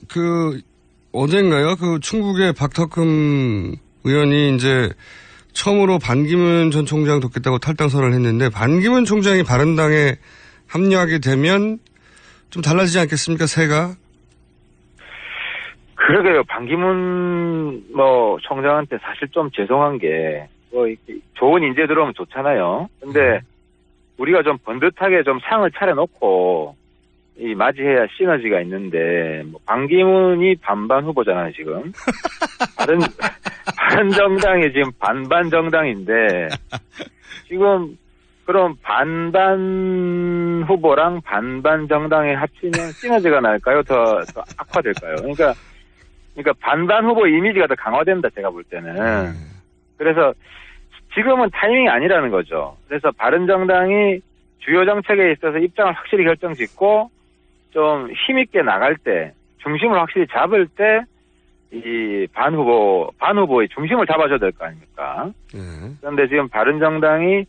어젠가요? 충북의 박덕흠 의원이 이제 처음으로 반기문 전 총장 돕겠다고 탈당 선언을 했는데 반기문 총장이 바른당에 합류하게 되면 좀 달라지지 않겠습니까? 새가? 그러게요. 반기문 총장한테 사실 좀 죄송한 게 이렇게 좋은 인재 들어오면 좋잖아요. 근데 우리가 좀 번듯하게 좀 상을 차려놓고 맞이해야 시너지가 있는데 반기문이 반반 후보잖아요 지금. 바른 정당이 지금 반반 정당인데 지금 그럼 반반 후보랑 반반 정당에 합치면 시너지가 날까요? 더 악화될까요? 그러니까 반반 후보 이미지가 더 강화된다 제가 볼 때는. 그래서 지금은 타이밍이 아니라는 거죠. 그래서 바른정당이 주요 정책에 있어서 입장을 확실히 결정짓고 좀 힘있게 나갈 때, 중심을 확실히 잡을 때, 반 후보의 중심을 잡아줘야 될 거 아닙니까? 그런데 지금 바른정당이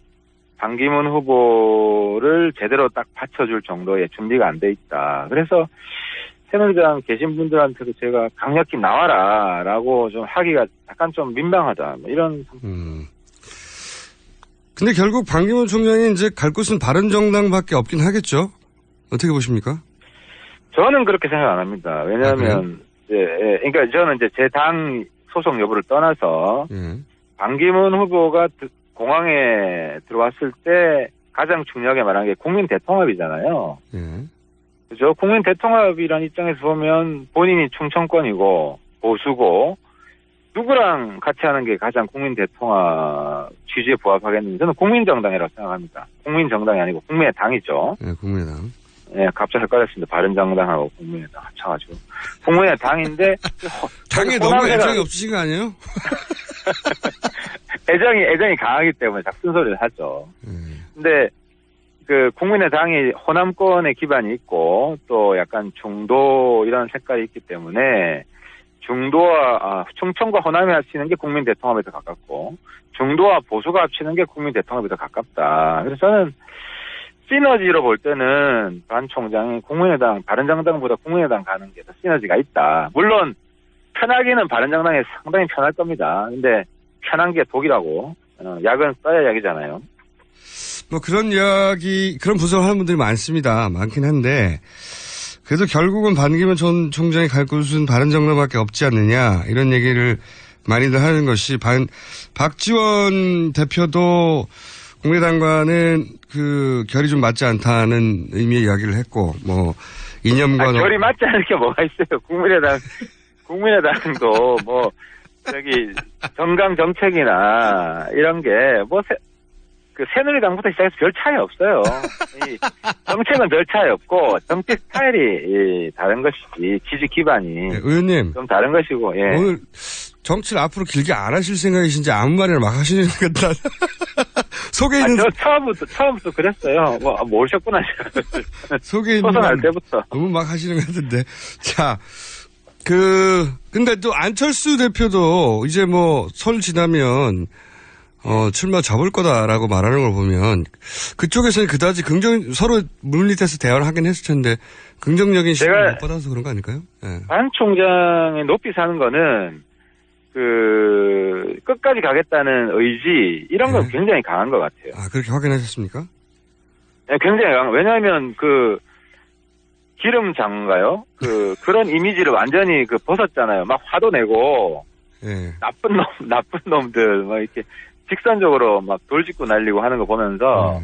반기문 후보를 제대로 딱 받쳐줄 정도의 준비가 안 돼 있다. 그래서 새누리당 계신 분들한테도 제가 강력히 나와라라고 좀 하기가 약간 좀 민망하다. 이런. 근데 결국 반기문 총장이 이제 갈 곳은 바른정당밖에 없긴 하겠죠? 어떻게 보십니까? 저는 그렇게 생각 안 합니다. 왜냐하면 그러니까 저는 이제 제 당 소속 여부를 떠나서 반기문 후보가 공항에 들어왔을 때 가장 중요하게 말한 게 국민 대통합이잖아요. 그죠? 국민 대통합이라는 입장에서 보면 본인이 충청권이고 보수고 누구랑 같이 하는 게 가장 국민 대통합 취지에 부합하겠는지 저는 국민정당이라고 생각합니다. 국민정당이 아니고 국민의 당이죠. 네, 국민의당. 네, 갑자기 헷갈렸습니다. 바른정당하고 국민의당 합쳐가지고. 국민의 당인데. 당에 너무 애정이 없으신 거 아니에요? 애정이 강하기 때문에 자꾸 쓴소리를 하죠. 근데, 국민의당이 호남권에 기반이 있고, 또 약간 중도 이런 색깔이 있기 때문에, 충청과 호남이 합치는 게 국민 대통합에 더 가깝고, 중도와 보수가 합치는 게 국민 대통합에 더 가깝다. 그래서 저는, 시너지로 볼 때는 반 총장이 국민의당, 바른정당보다 국민의당 가는 게 더 시너지가 있다. 물론 편하기는 바른정당이 상당히 편할 겁니다. 근데 편한 게 독이라고. 약은 써야 약이잖아요. 뭐 그런 이야기, 그런 분석을 하는 분들이 많긴 한데 그래도 결국은 반기문 전 총장이 갈 곳은 바른정당밖에 없지 않느냐 이런 얘기를 많이들 하는 것이 박지원 대표도 국민의당과는 결이 좀 맞지 않다는 의미의 이야기를 했고, 뭐, 이념과. 결이 맞지 않을 게 뭐가 있어요. 국민의당도 정강 정책이나 이런 게, 새누리당부터 시작해서 별 차이 없어요. 정책은 별 차이 없고, 정책 스타일이 다른 것이지, 지지 기반이. 네, 의원님. 좀 다른 것이고, 예. 오늘 정치를 앞으로 길게 안 하실 생각이신지 아무 말이나 막 하시는 것 같다. 속에 있는. 저 처음부터 그랬어요. 모르셨구나. 속에 있는. 초선할 때부터. 너무 막 하시는 것 같은데. 자, 근데 또 안철수 대표도 이제 설 지나면, 출마 접을 거다라고 말하는 걸 보면, 그쪽에서는 그다지 서로 물밑에서 대화를 하긴 했을 텐데, 긍정적인 시간을 못 받아서 그런 거 아닐까요? 네. 반 총장의 높이 사는 거는, 끝까지 가겠다는 의지, 이런 건 굉장히 강한 것 같아요. 아, 그렇게 확인하셨습니까? 네, 굉장히 강한, 왜냐하면 기름장인가요? 그런 이미지를 완전히 벗었잖아요. 막 화도 내고, 네. 나쁜 놈들, 이렇게 직선적으로 막 돌직구 날리고 하는 거 보면서,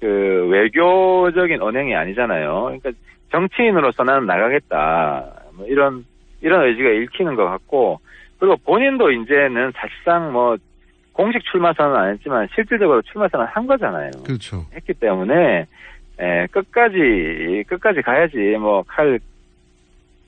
외교적인 언행이 아니잖아요. 그러니까 정치인으로서 나는 나가겠다. 이런 의지가 읽히는 것 같고, 그리고 본인도 이제는 사실상 공식 출마 선언은 안 했지만 실질적으로 출마 선언을 한 거잖아요. 그렇죠. 했기 때문에, 끝까지 가야지, 칼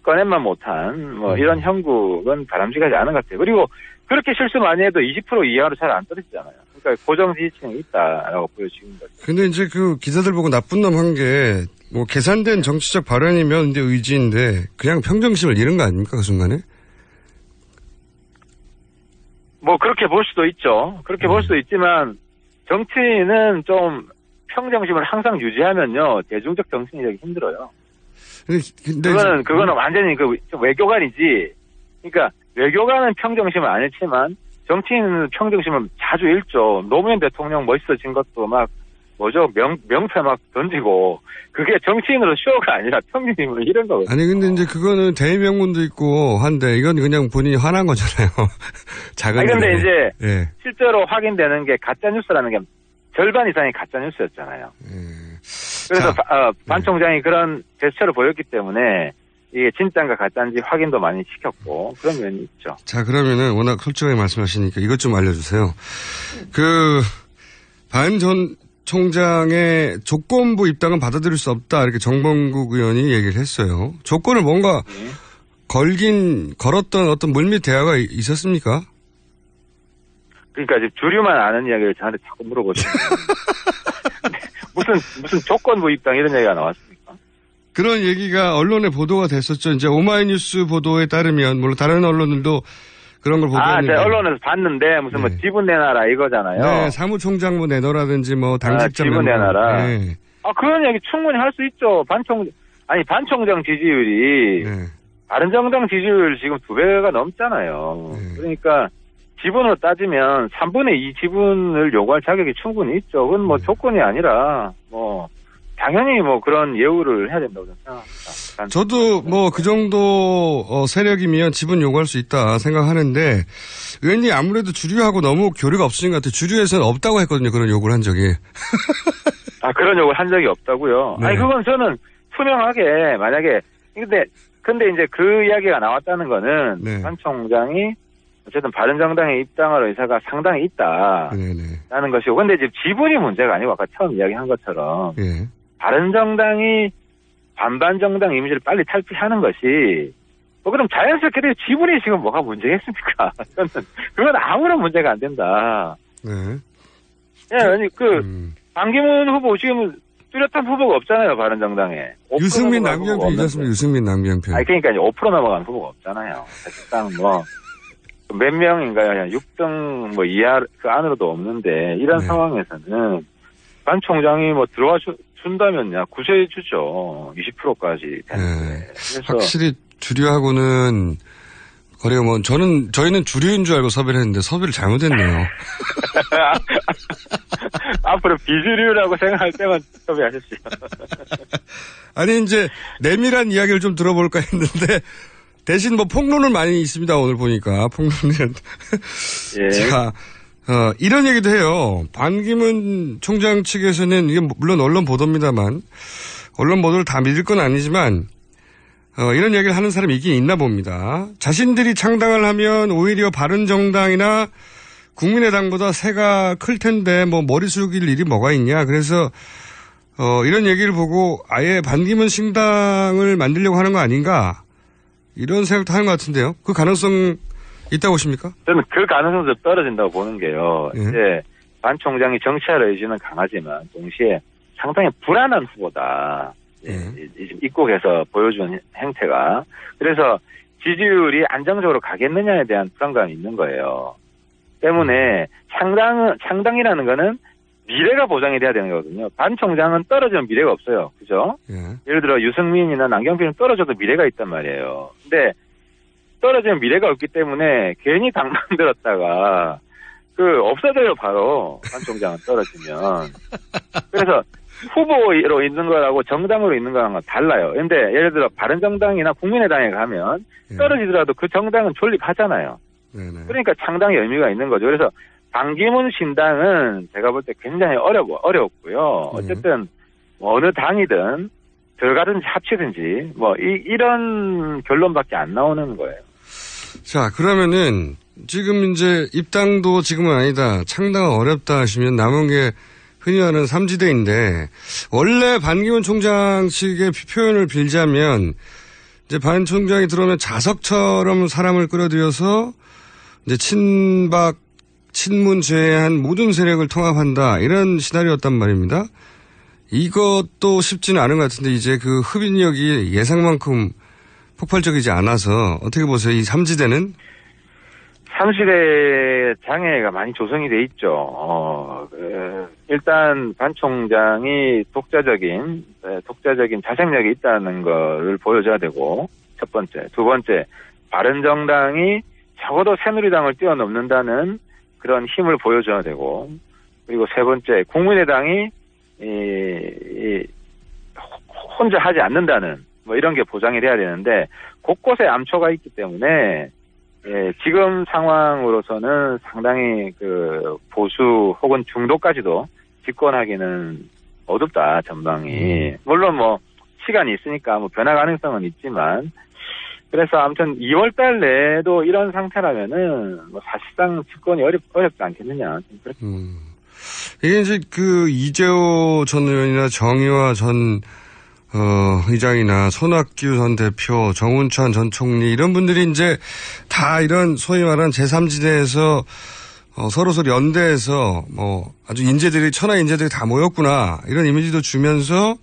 꺼낸만 못한, 이런 형국은 바람직하지 않은 것 같아요. 그리고 그렇게 실수 많이 해도 20% 이하로 잘 안 떨어지잖아요. 그러니까 고정 지지층이 있다라고 보여지는 거죠. 근데 이제 기자들 보고 나쁜 놈 한 게, 계산된 정치적 발언이면 이제 의지인데, 그냥 평정심을 잃은 거 아닙니까, 그 순간에? 그렇게 볼 수도 있죠. 그렇게 볼 수도 있지만, 정치인은 좀 평정심을 항상 유지하면요, 대중적 정치인이 되기 힘들어요. 근데 그거는 완전히 외교관이지. 그러니까, 외교관은 평정심을 안 잃지만, 정치인은 평정심을 자주 잃죠. 노무현 대통령 멋있어진 것도 명패 막 던지고, 그게 정치인으로 쇼가 아니라 평정심으로 잃은 거거든요. 아니, 근데 이제 그거는 대의명분도 있고 한데, 이건 그냥 본인이 화난 거잖아요. 작은. 근데 이제, 실제로 확인되는 게 가짜뉴스라는 게 절반 이상이 가짜뉴스였잖아요. 그래서, 반 총장이 그런 제스처를 보였기 때문에, 이게 진짜인가 가짜인지 확인도 많이 시켰고, 그런 면이 있죠. 자, 그러면은 워낙 솔직하게 말씀하시니까 이것 좀 알려주세요. 반 전 총장의 조건부 입당은 받아들일 수 없다, 이렇게 정범국 의원이 얘기를 했어요. 조건을 뭔가 걸었던 어떤 물밑 대화가 있었습니까? 그러니까 이제 주류만 아는 이야기를 저한테 자꾸 물어보시는 무슨 조건부 입당 이런 얘기가 나왔습니까? 그런 얘기가 언론에 보도가 됐었죠. 이제 오마이뉴스 보도에 따르면, 물론 다른 언론들도 그런 걸 보도했는데. 제가 언론에서 봤는데, 무슨 지분 내놔라 이거잖아요. 네, 사무총장 내놓으라든지 당직자 지분 내놔라. 네. 그런 얘기 충분히 할 수 있죠. 반 총장 지지율이, 바른정당 지지율 지금 2배가 넘잖아요. 그러니까, 지분으로 따지면 3분의 2 지분을 요구할 자격이 충분히 있죠. 그건 조건이 아니라, 당연히 그런 예우를 해야 된다고 생각합니다. 저도 그 정도 세력이면 지분 요구할 수 있다 생각하는데, 의원님 아무래도 주류하고 너무 교류가 없으신 것 같아요. 주류에서는 없다고 했거든요. 그런 요구를 한 적이. 그런 요구를 한 적이 없다고요? 네. 그건 저는 투명하게, 만약에, 근데 이제 그 이야기가 나왔다는 거는, 반 총장이 어쨌든 바른정당에 입당할 의사가 상당히 있다라는 것이고, 근데 지금 지분이 문제가 아니고 아까 처음 이야기한 것처럼 예. 바른정당이 반반 정당 이미지를 빨리 탈피하는 것이 그럼 자연스럽게 지분이 지금 뭐가 문제겠습니까? 그건 아무런 문제가 안 된다. 네. 예, 아니 반기문 후보 지금 뚜렷한 후보가 없잖아요, 바른정당에. 유승민 남경표 있었습니다. 유승민 남경표. 아니 그러니까 이제 5% 넘어간 후보가 없잖아요. 사실상 몇 명인가요? 6등 이하 그 안으로도 없는데 이런 상황에서는 반 총장이 들어와 준다면야 구세주죠. 20%까지 되는데. 그래서 확실히 주류하고는 거리가 저희는 주류인 줄 알고 섭외를 했는데 섭외를 잘못했네요. 앞으로 비주류라고 생각할 때만 섭외하십시오. 아니 이제 내밀한 이야기를 좀 들어볼까 했는데 대신 폭로는 많이 있습니다. 오늘 보니까 폭로는. 예. 자, 이런 얘기도 해요. 반기문 총장 측에서는 이게 물론 언론 보도입니다만 언론 보도를 다 믿을 건 아니지만 이런 얘기를 하는 사람이 있긴 있나 봅니다. 자신들이 창당을 하면 오히려 바른정당이나 국민의당보다 세가 클 텐데 머리 숙일 일이 뭐가 있냐. 그래서 이런 얘기를 보고 아예 반기문 신당을 만들려고 하는 거 아닌가. 이런 생각도 하는 것 같은데요. 그 가능성 있다고 보십니까? 저는 그 가능성도 떨어진다고 보는 게요. 예. 이제 반 총장이 정치할 의지는 강하지만 동시에 상당히 불안한 후보다. 지금 입국에서 보여준 행태가. 그래서 지지율이 안정적으로 가겠느냐에 대한 불안감이 있는 거예요. 때문에 창당이라는 거는 미래가 보장이 돼야 되는 거거든요. 반 총장은 떨어지면 미래가 없어요. 그죠? 예를 들어 유승민이나 남경필은 떨어져도 미래가 있단 말이에요. 근데 떨어지면 미래가 없기 때문에 괜히 당 만들었다가 없어져요, 바로. 반 총장은 떨어지면. 그래서 후보로 있는 거라고 정당으로 있는 거랑은 달라요. 근데 예를 들어 바른정당이나 국민의당에 가면 떨어지더라도 그 정당은 존립하잖아요. 그러니까 창당의 의미가 있는 거죠. 그래서 반기문 신당은 제가 볼 때 굉장히 어렵고요. 어쨌든 어느 당이든 들어가든지 합치든지 이런 결론밖에 안 나오는 거예요. 자, 그러면은 지금 이제 입당도 지금은 아니다. 창당은 어렵다 하시면 남은 게 흔히 하는 3지대인데 원래 반기문 총장 측의 표현을 빌자면 이제 반 총장이 들어오면 자석처럼 사람을 끌어들여서 이제 친문 제외한 모든 세력을 통합한다. 이런 시나리오였단 말입니다. 이것도 쉽지는 않은 것 같은데 이제 그 흡인력이 예상만큼 폭발적이지 않아서 어떻게 보세요? 이 3지대는? 3지대 장애가 많이 조성이 돼 있죠. 일단 반 총장이 독자적인 자생력이 있다는 것을 보여줘야 되고 첫 번째. 두 번째, 바른정당이 적어도 새누리당을 뛰어넘는다는 그런 힘을 보여줘야 되고, 그리고 세 번째, 국민의당이 혼자 하지 않는다는 이런 게 보장이 돼야 되는데 곳곳에 암초가 있기 때문에 지금 상황으로서는 상당히 보수 혹은 중도까지도 집권하기는 어둡다, 전망이. 물론 시간이 있으니까 변화 가능성은 있지만, 그래서 아무튼 2월달 내에도 이런 상태라면은 사실상 집권이 어렵지 않겠느냐. 이게 이제 이재호 전 의원이나 정의화 전 의장이나 손학규 전 대표, 정운찬 전 총리 이런 분들이 이제 다 이런 소위 말하는 제3지대에서 서로 연대해서 아주 천하 인재들이 다 모였구나 이런 이미지도 주면서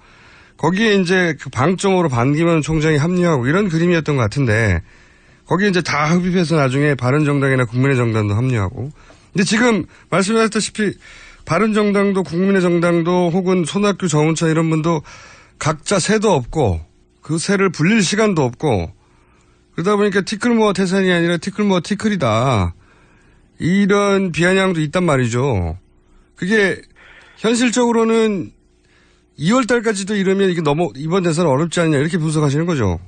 거기에 이제 방점으로 반기문 총장이 합류하고 이런 그림이었던 것 같은데 거기에 이제 다 흡입해서 나중에 바른정당이나 국민의정당도 합류하고. 근데 지금 말씀하셨다시피 바른정당도 국민의정당도 혹은 손학규, 정운찬 이런 분도 각자 새도 없고 그 새를 불릴 시간도 없고 그러다 보니까 티끌모아 태산이 아니라 티끌모아 티끌이다. 이런 비아냥도 있단 말이죠. 그게 현실적으로는 2월 달까지도 이러면 이게 이번 대선은 어렵지 않냐 이렇게 분석하시는 거죠.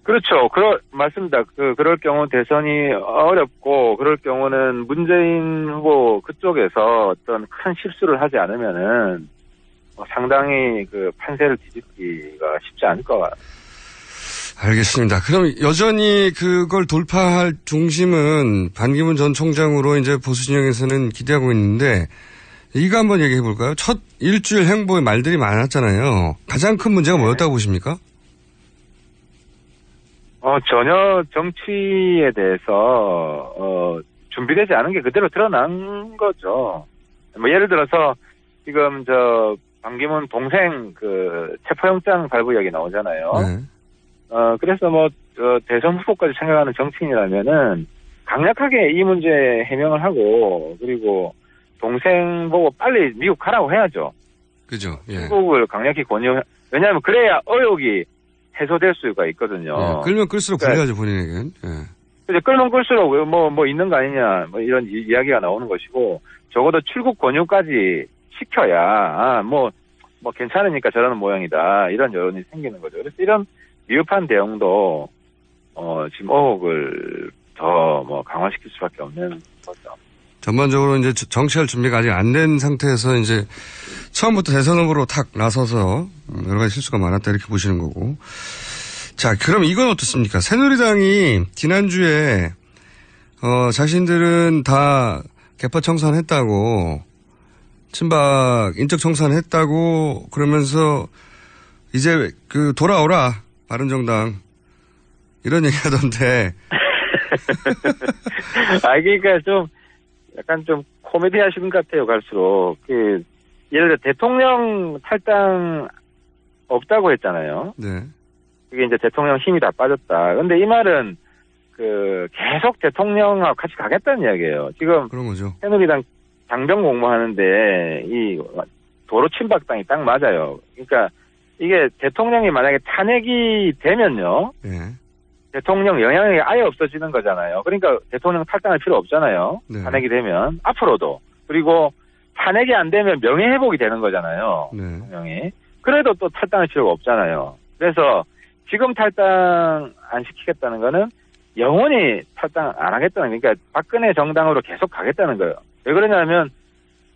그렇죠. 맞습니다. 그럴 경우 대선이 어렵고 그럴 경우는 문재인 후보 그쪽에서 어떤 큰 실수를 하지 않으면은 상당히 판세를 뒤집기가 쉽지 않을 것 같아요. 알겠습니다. 그럼 여전히 그걸 돌파할 중심은 반기문 전 총장으로 이제 보수 진영에서는 기대하고 있는데 이거 한번 얘기해 볼까요? 첫 일주일 행보에 말들이 많았잖아요. 가장 큰 문제가 뭐였다고 보십니까? 전혀 정치에 대해서 준비되지 않은 게 그대로 드러난 거죠. 뭐 예를 들어서 지금 반기문 동생 체포영장 발부 이야기 나오잖아요. 네. 그래서 대선 후보까지 생각하는 정치인이라면은 강력하게 이 문제 해명을 하고 그리고 동생 보고 빨리 미국 가라고 해야죠. 그죠. 예. 미국을 강력히 왜냐하면 그래야 의혹이 해소될 수가 있거든요. 예. 끌면 끌수록 불리하죠, 본인에겐. 예. 끌면 끌수록 뭐 있는 거 아니냐 이런 이야기가 나오는 것이고 적어도 출국 권유까지 시켜야 괜찮으니까 저러는 모양이다 이런 여론이 생기는 거죠. 그래서 이런 미흡한 대응도 지금 의혹을 더 강화시킬 수밖에 없는 거죠. 전반적으로 이제 정치할 준비가 아직 안 된 상태에서 이제 처음부터 대선 후보로 탁 나서서 여러 가지 실수가 많았다 이렇게 보시는 거고. 자, 그럼 이건 어떻습니까? 새누리당이 지난주에 자신들은 다 개파 청산했다고 친박 인적 청산했다고 그러면서 이제 돌아오라 바른정당 이런 얘기하던데. 그러니까 약간 코미디 하시는 것 같아요, 갈수록. 예를 들어 대통령 탈당 없다고 했잖아요. 네. 그게 이제 대통령 힘이 다 빠졌다. 근데 이 말은 계속 대통령하고 같이 가겠다는 이야기예요. 지금 그런 거죠. 새누리당 당병 공모하는데 이 도로 친박당이 딱 맞아요. 그러니까 이게 대통령이 만약에 탄핵이 되면요. 네. 대통령 영향력이 아예 없어지는 거잖아요. 그러니까 대통령 탈당할 필요 없잖아요. 네. 탄핵이 되면 앞으로도. 그리고 탄핵이 안 되면 명예회복이 되는 거잖아요. 네. 대통령이. 그래도 또 탈당할 필요가 없잖아요. 그래서 지금 탈당 안 시키겠다는 거는 영원히 탈당 안 하겠다는, 그러니까 박근혜 정당으로 계속 가겠다는 거예요. 왜 그러냐면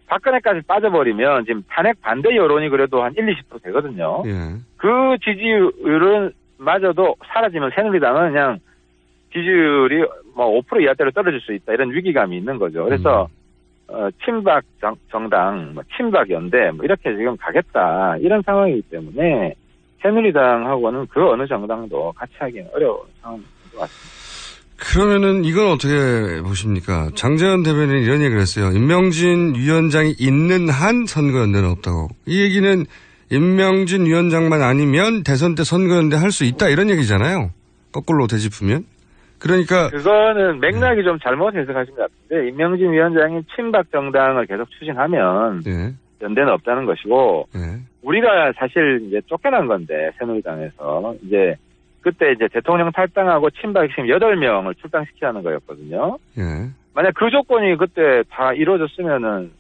박근혜까지 빠져버리면 지금 탄핵 반대 여론이 그래도 한 1-20% 되거든요. 예. 그 지지율은 마저도 사라지면 새누리당은 그냥 지지율이 5% 이하대로 떨어질 수 있다 이런 위기감이 있는 거죠. 그래서 친박 정당, 친박 연대 이렇게 지금 가겠다 이런 상황이기 때문에 새누리당하고는 그 어느 정당도 같이 하기는 어려운 상황인 것 같습니다. 그러면은 이건 어떻게 보십니까? 장재현 대변인이 이런 얘기를 했어요. 임명진 위원장이 있는 한 선거연대는 없다고. 이 얘기는 임명진 위원장만 아니면 대선 때 선거연대 할 수 있다 이런 얘기잖아요. 거꾸로 되짚으면. 그러니까 그거는 맥락이 좀 잘못 해석하신 것 같은데 임명진 위원장이 친박 정당을 계속 추진하면 연대는 없다는 것이고 우리가 사실 이제 쫓겨난 건데 새누리당에서 이제 그때 이제 대통령 탈당하고 친박 핵심 8명을 출당시키자는 거였거든요. 만약 그 조건이 그때 다 이루어졌으면은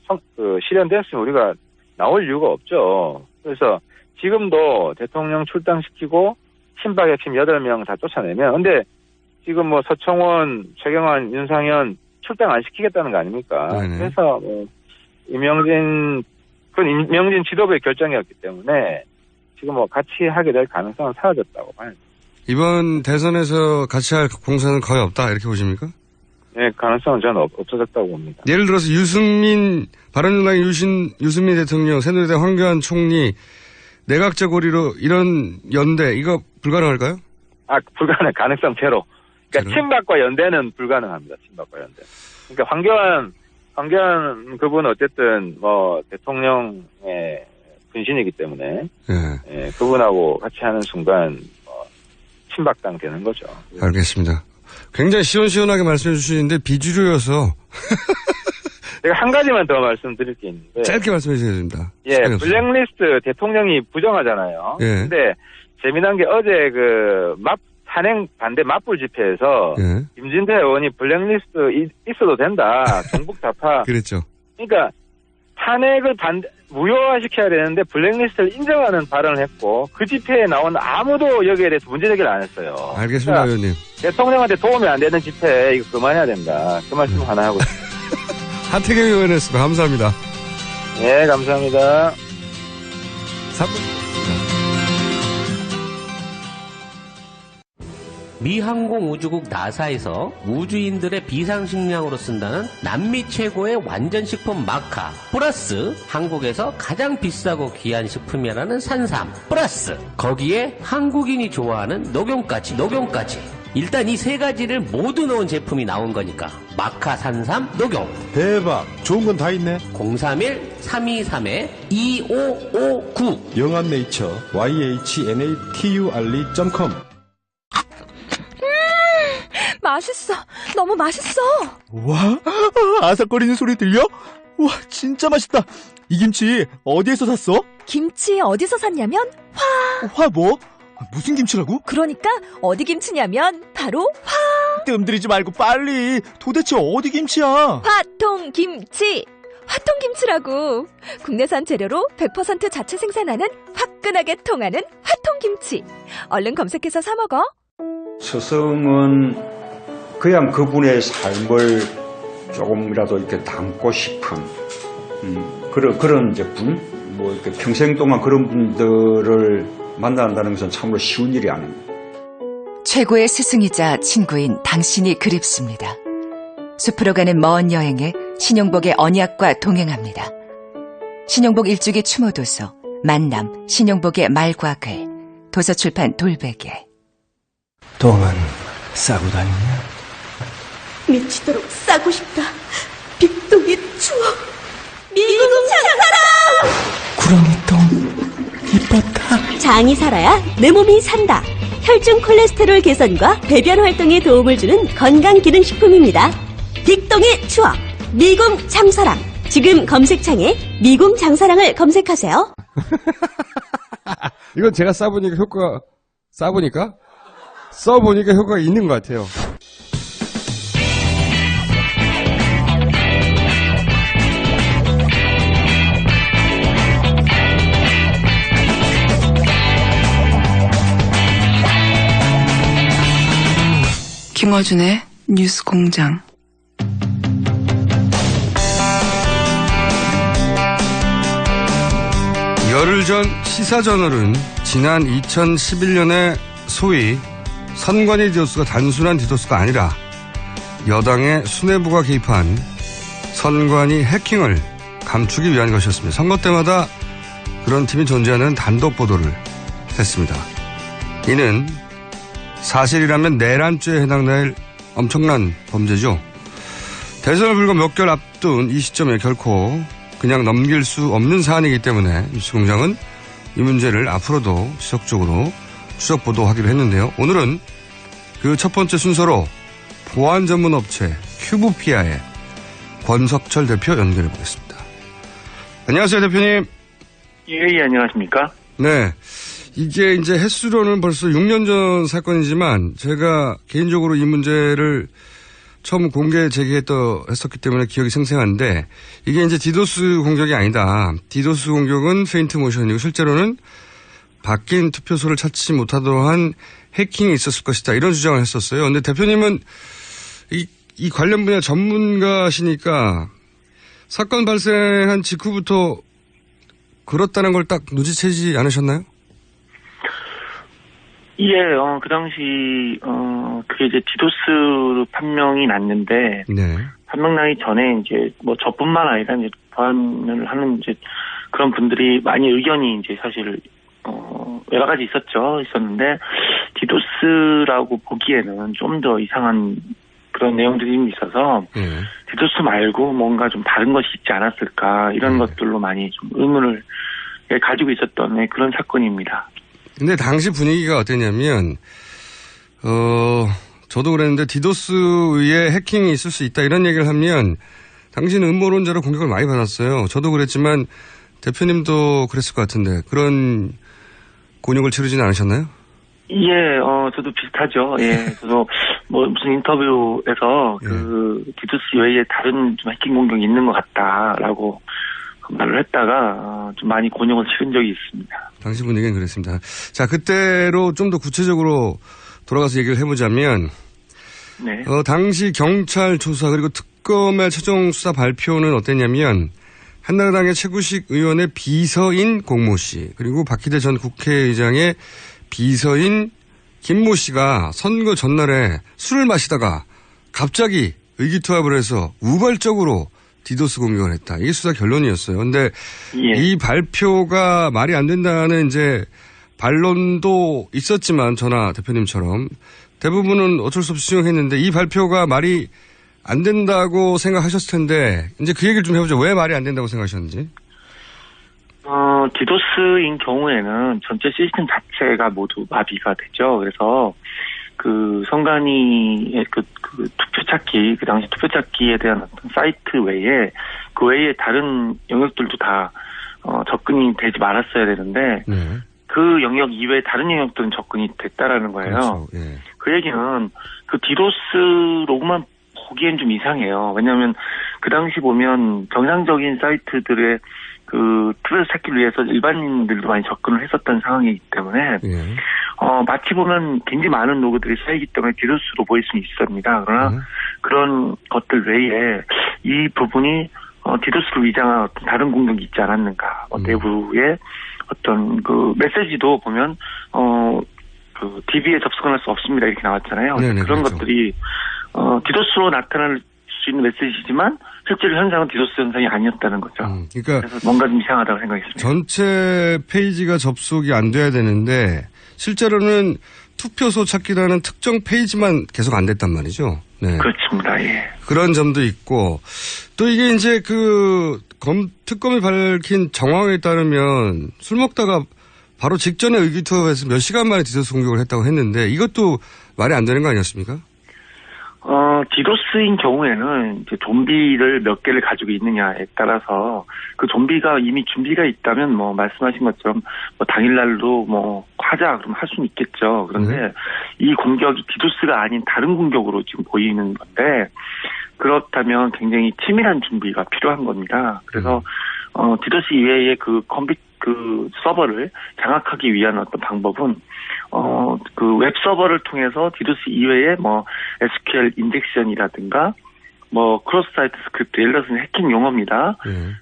실현됐으면 우리가 나올 이유가 없죠. 그래서 지금도 대통령 출당시키고 친박 핵심 8명 다 쫓아내면 근데 지금 서청원, 최경환, 윤상현 출당 안 시키겠다는 거 아닙니까? 그래서 임명진 지도부의 결정이었기 때문에 지금 같이 하게 될 가능성은 사라졌다고 봐요. 이번 대선에서 같이 할 공사는 거의 없다 이렇게 보십니까? 네, 가능성은 저는 없어졌다고 봅니다. 예를 들어서 바른정당의 유승민 대통령, 새누리당 황교안 총리 내각제 고리로 이런 연대 이거 불가능할까요? 불가능. 가능성 제로. 그러니까 친박과 연대는 불가능합니다. 친박과 연대. 그러니까 황교안 그분 어쨌든 대통령의 분신이기 때문에 그분하고 같이 하는 순간 친박당 되는 거죠. 알겠습니다. 굉장히 시원시원하게 말씀해 주시는데 비주류여서 제가 한 가지만 더 말씀드릴 게 있는데 짧게 말씀해 주셔야 됩니다. 블랙리스트 대통령이 부정하잖아요. 근데 재미난 게 어제 탄핵 반대 맞불 집회에서 김진태 의원이 블랙리스트 있어도 된다. 종북 좌파. 그랬죠. 그러니까 탄핵을 무효화시켜야 되는데 블랙리스트를 인정하는 발언을 했고 그 집회에 나온 아무도 여기에 대해서 문제제기를 안 했어요. 알겠습니다, 그러니까 의원님. 대통령한테 도움이 안 되는 집회 이거 그만해야 된다. 그 말씀 하나 하고 있습니다. 하태경 의원이었습니다. 감사합니다. 네, 감사합니다. 3분. 미 항공우주국 나사에서 우주인들의 비상식량으로 쓴다는 남미 최고의 완전식품 마카 플러스 한국에서 가장 비싸고 귀한 식품이라는 산삼 플러스 거기에 한국인이 좋아하는 녹용까지 일단 이 세 가지를 모두 넣은 제품이 나온 거니까 마카 산삼 녹용. 대박. 좋은 건 다 있네. 031-3232-2559 영한네이처 YHNATURE.com. 맛있어. 너무 맛있어. 와, 아삭거리는 소리 들려? 와, 진짜 맛있다. 이 김치 어디에서 샀어? 김치 어디서 샀냐면 화 뭐? 무슨 김치라고? 그러니까 어디 김치냐면 바로 뜸들이지 말고 빨리. 도대체 어디 김치야? 화통김치. 화통김치라고. 국내산 재료로 100% 자체 생산하는 화끈하게 통하는 화통김치. 얼른 검색해서 사 먹어. 스승은 그냥 그분의 삶을 조금이라도 이렇게 담고 싶은 그런 이제 분, 뭐 이렇게 평생 동안 그런 분들을 만난다는 것은 참으로 쉬운 일이 아닙니다. 최고의 스승이자 친구인 당신이 그립습니다. 숲으로 가는 먼 여행에 신용복의 언약과 동행합니다. 신용복 일주기 추모도서 만남 신용복의 말과 글 도서출판 돌베개. 똥은 싸고 다니냐? 미치도록 싸고 싶다. 빅동의 추억. 미궁 장사랑. 구렁이 똥 이뻤다. 장이 살아야 내 몸이 산다. 혈중 콜레스테롤 개선과 배변 활동에 도움을 주는 건강기능식품입니다. 빅동의 추억 미궁 장사랑. 지금 검색창에 미궁 장사랑을 검색하세요. 이건 제가 써보니까 효과가 있는 것 같아요. 김어준의 뉴스공장. 열흘 전 시사저널은 지난 2011년에 소위 선관위 디도스가 단순한 디도스가 아니라 여당의 수뇌부가 개입한 선관위 해킹을 감추기 위한 것이었습니다. 선거 때마다 그런 팀이 존재하는 단독 보도를 했습니다. 이는 사실이라면 내란죄에 해당될 엄청난 범죄죠. 대선을 불과 몇 개월 앞둔 이 시점에 결코 그냥 넘길 수 없는 사안이기 때문에 뉴스공장은 이 문제를 앞으로도 지속적으로 추적 보도하기로 했는데요. 오늘은 그 첫 번째 순서로 보안 전문 업체 큐브피아의 권석철 대표 연결해 보겠습니다. 안녕하세요, 대표님. 예, 안녕하십니까? 네. 이게 이제 횟수로는 벌써 6년 전 사건이지만 제가 개인적으로 이 문제를 처음 공개 제기했었기 때문에 기억이 생생한데 이게 이제 디도스 공격이 아니다. 디도스 공격은 페인트 모션이고 실제로는 바뀐 투표소를 찾지 못하도록 한 해킹이 있었을 것이다. 이런 주장을 했었어요. 그런데 대표님은 이 관련 분야 전문가시니까 사건 발생한 직후부터 그렇다는 걸 딱 눈치채지 않으셨나요? 예, 그 당시, 그게 이제 디도스로 판명이 났는데, 네. 판명 나기 전에 이제 뭐 저뿐만 아니라 이제 보안을 하는 이제 그런 분들이 많이 의견이 이제 사실, 여러 가지 있었는데, 디도스라고 보기에는 좀 더 이상한 그런 내용들이 있어서, 디도스 말고 뭔가 좀 다른 것이 있지 않았을까, 이런 것들로 많이 좀 의문을 가지고 있었던 그런 사건입니다. 근데 당시 분위기가 어땠냐면, 저도 그랬는데 디도스의 해킹이 있을 수 있다 이런 얘기를 하면 당시는 음모론자로 공격을 많이 받았어요. 저도 그랬지만 대표님도 그랬을 것 같은데 그런 곤욕을 치르지는 않으셨나요? 예, 저도 비슷하죠. 예, 저도 뭐 무슨 인터뷰에서 그 디도스 외에 다른 좀 해킹 공격이 있는 것 같다라고 말을 했다가 좀 많이 곤욕을 치른 적이 있습니다. 당시 분위기는 그랬습니다. 자, 그때로 좀 더 구체적으로 돌아가서 얘기를 해보자면, 네. 당시 경찰 조사 그리고 특검의 최종 수사 발표는 어땠냐면 한나라당의 최구식 의원의 비서인 공모 씨 그리고 박희대 전 국회의장의 비서인 김모 씨가 선거 전날에 술을 마시다가 갑자기 의기투합을 해서 우발적으로 디도스 공격을 했다. 이게 수사 결론이었어요. 근데 이 발표가 말이 안 된다는 이제 반론도 있었지만 전하 대표님처럼 대부분은 어쩔 수 없이 수용했는데 이 발표가 말이 안 된다고 생각하셨을 텐데 이제 그 얘기를 좀 해보죠. 왜 말이 안 된다고 생각하셨는지. 디도스인 경우에는 전체 시스템 자체가 모두 마비가 되죠. 그래서 그 선관위의 그 투표 찾기, 그 당시 투표 찾기에 대한 어떤 사이트 외에 그 외에 다른 영역들도 다 접근이 되지 말았어야 되는데 그 영역 이외에 다른 영역들은 접근이 됐다라는 거예요. 그렇죠. 예. 그 얘기는 그 디도스로만 보기엔 좀 이상해요. 왜냐하면 그 당시 보면 정상적인 사이트들의 그 투표 찾기를 위해서 일반인들도 많이 접근을 했었던 상황이기 때문에 마치 보면 굉장히 많은 로그들이 쌓이기 때문에 디도스로 보일 수는 있습니다. 그러나 그런 것들 외에 이 부분이 디도스를 위장한 어떤 다른 공격이 있지 않았는가. 내부의 어떤 그 메시지도 보면 그 DB에 접속을 할 수 없습니다 이렇게 나왔잖아요. 네네, 그런 그렇죠. 것들이 디도스로 나타날 수 있는 메시지지만 실제로 현상은 디도스 현상이 아니었다는 거죠. 그러니까 그래서 뭔가 좀 이상하다고 생각했습니다. 전체 페이지가 접속이 안 돼야 되는데 실제로는 투표소 찾기라는 특정 페이지만 계속 안 됐단 말이죠. 네. 그렇습니다. 예. 그런 점도 있고 또 이게 이제 그 특검이 밝힌 정황에 따르면 술 먹다가 바로 직전에 의기투합해서 몇 시간 만에 디도스 공격을 했다고 했는데 이것도 말이 안 되는 거 아니었습니까? 디도스인 경우에는 이제 좀비를 몇 개를 가지고 있느냐에 따라서 그 좀비가 이미 준비가 있다면 뭐 말씀하신 것처럼 뭐 당일날도 뭐 하자 그러면 할 수는 있겠죠. 그런데 이 공격이 디도스가 아닌 다른 공격으로 지금 보이는 건데 그렇다면 굉장히 치밀한 준비가 필요한 겁니다. 그래서 디도스 이외에 그 서버를 장악하기 위한 어떤 방법은 그 웹 서버를 통해서 디도스 이외에 뭐 SQL 인젝션이라든가 뭐 크로스 사이트 스크립트, 예를 들어서는 해킹 용어입니다.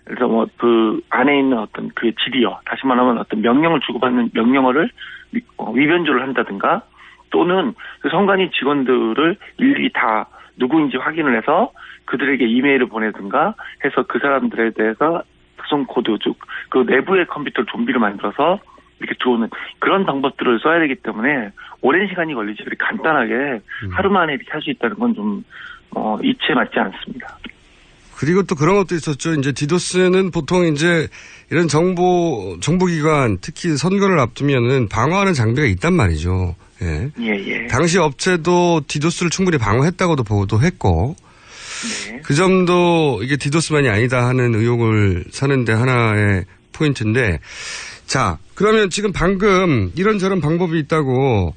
그래서 뭐 그 안에 있는 어떤 그 지리어, 다시 말하면 어떤 명령을 주고받는 명령어를 위변조를 한다든가 또는 그 선관위 직원들을 일일이 다 누구인지 확인을 해서 그들에게 이메일을 보내든가 해서 그 사람들에 대해서 특성 코드 즉 그 내부의 컴퓨터를 좀비로 만들어서 이렇게 들어오는 그런 방법들을 써야 되기 때문에 오랜 시간이 걸리지 그렇게 간단하게 하루 만에 이렇게 할 수 있다는 건 좀 이치에 맞지 않습니다. 그리고 또 그런 것도 있었죠. 이제 디도스는 보통 이제 이런 정보기관 특히 선거를 앞두면은 방어하는 장비가 있단 말이죠. 예. 예. 당시 업체도 디도스를 충분히 방어했다고도 보도했고 그 점도 이게 디도스만이 아니다 하는 의혹을 사는데 하나의 포인트인데 자, 그러면 지금 방금 이런저런 방법이 있다고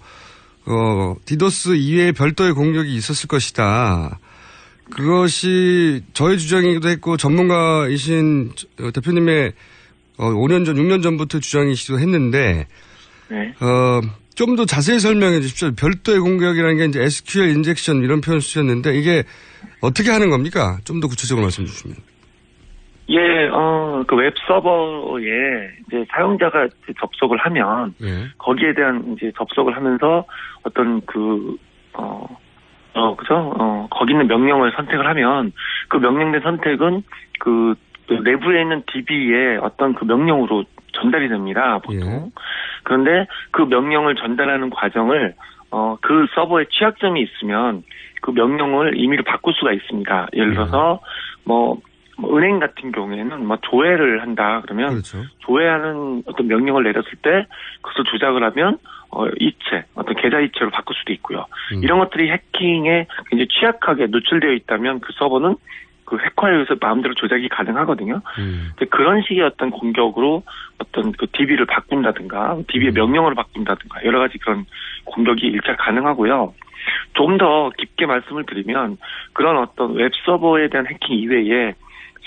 디도스 이외에 별도의 공격이 있었을 것이다. 그것이 저의 주장이기도 했고 전문가이신 대표님의 5년 전, 6년 전부터 주장이시기도 했는데 좀 더 자세히 설명해 주십시오. 별도의 공격이라는 게 이제 SQL 인젝션 이런 표현을 쓰셨는데 이게 어떻게 하는 겁니까? 좀 더 구체적으로 말씀해 주시면. 예, 그 웹 서버에 이제 사용자가 접속을 하면 거기에 대한 이제 접속을 하면서 어떤 거기 있는 명령을 선택을 하면 그 명령된 선택은 그 내부에 있는 DB에 어떤 그 명령으로 전달이 됩니다, 보통. 그런데 그 명령을 전달하는 과정을 그 서버에 취약점이 있으면 그 명령을 임의로 바꿀 수가 있습니다. 예를 들어서 뭐 은행 같은 경우에는 뭐 조회를 한다 그러면 조회하는 어떤 명령을 내렸을 때 그것을 조작을 하면 어떤 계좌 이체로 바꿀 수도 있고요. 이런 것들이 해킹에 굉장히 취약하게 노출되어 있다면 그 서버는 그 해커에 의해서 마음대로 조작이 가능하거든요. 그런 식의 어떤 공격으로 어떤 그 DB를 바꾼다든가 DB의 명령어를 바꾼다든가 여러 가지 그런 공격이 일차 가능하고요. 좀 더 깊게 말씀을 드리면 그런 어떤 웹 서버에 대한 해킹 이외에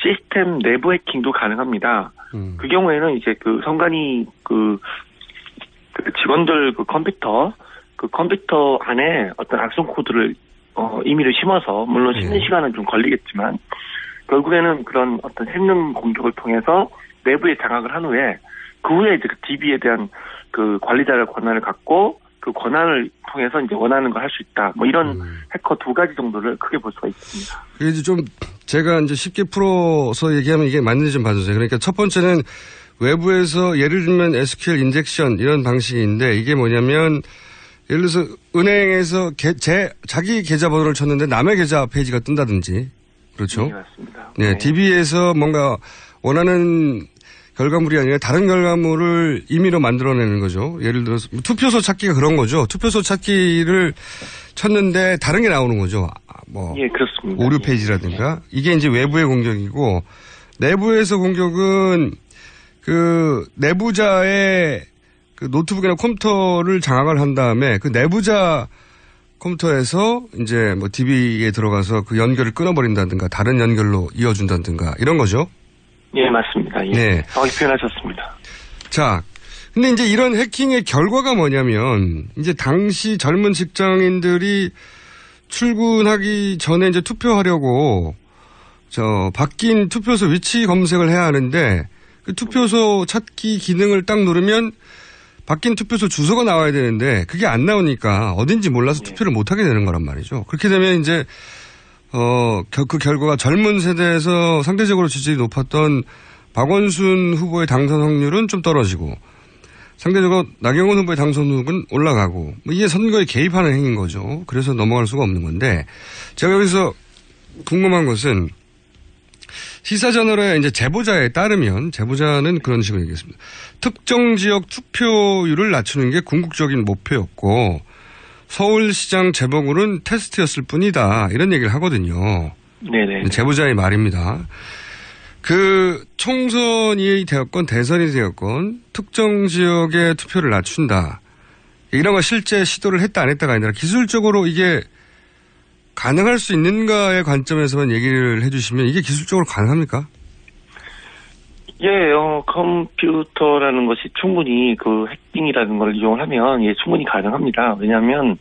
시스템 내부 해킹도 가능합니다. 그 경우에는 이제 그 선관위 그 직원들 그 컴퓨터 안에 어떤 악성 코드를 임의로 심어서 물론 심는 시간은 좀 걸리겠지만 결국에는 그런 어떤 샘능 공격을 통해서 내부에 장악을 한 후에 그 후에 이제 그 DB에 대한 그 관리자의 권한을 갖고 그 그 권한을 통해서 이제 원하는 걸 할 수 있다. 뭐 이런 해커 두 가지 정도를 크게 볼 수가 있습니다. 그래서 좀 제가 이제 쉽게 풀어서 얘기하면 이게 맞는지 좀 봐주세요. 그러니까 첫 번째는 외부에서 예를 들면 SQL 인젝션 이런 방식인데 이게 뭐냐면 예를 들어서 은행에서 자기 계좌번호를 쳤는데 남의 계좌 페이지가 뜬다든지 그렇죠? 네, 맞습니다. 네, DB에서 뭔가 원하는 결과물이 아니라 다른 결과물을 임의로 만들어내는 거죠. 예를 들어서 투표소 찾기가 그런 거죠. 투표소 찾기를 쳤는데 다른 게 나오는 거죠. 뭐 예, 그렇습니다. 오류 페이지라든가 이게 이제 외부의 공격이고 내부에서 공격은 그 내부자의 그 노트북이나 컴퓨터를 장악을 한 다음에 그 내부자 컴퓨터에서 이제 뭐 DB에 들어가서 그 연결을 끊어버린다든가 다른 연결로 이어준다든가 이런 거죠. 예, 맞습니다. 예. 네. 정확히 표현하셨습니다. 자, 근데 이제 이런 해킹의 결과가 뭐냐면 이제 당시 젊은 직장인들이 출근하기 전에 이제 투표하려고 바뀐 투표소 위치 검색을 해야 하는데 그 투표소 찾기 기능을 딱 누르면 바뀐 투표소 주소가 나와야 되는데 그게 안 나오니까 어딘지 몰라서 투표를 못 하게 되는 거란 말이죠. 그렇게 되면 이제 그 결과가 젊은 세대에서 상대적으로 지지율이 높았던 박원순 후보의 당선 확률은 좀 떨어지고 상대적으로 나경원 후보의 당선율은 올라가고 뭐 이게 선거에 개입하는 행위인 거죠. 그래서 넘어갈 수가 없는 건데 제가 여기서 궁금한 것은 시사저널의 이제 제보자에 따르면 제보자는 그런 식으로 얘기했습니다. 특정 지역 투표율을 낮추는 게 궁극적인 목표였고 서울시장 재보궐은 테스트였을 뿐이다. 이런 얘기를 하거든요. 네네. 제보자의 말입니다. 그 총선이 되었건 대선이 되었건 특정 지역의 투표를 낮춘다. 이런 거 실제 시도를 했다 안 했다가 아니라 기술적으로 이게 가능할 수 있는가의 관점에서만 얘기를 해 주시면 이게 기술적으로 가능합니까? 예, 컴퓨터라는 것이 충분히 그 해킹이라는 걸 이용하면 예, 충분히 가능합니다. 왜냐하면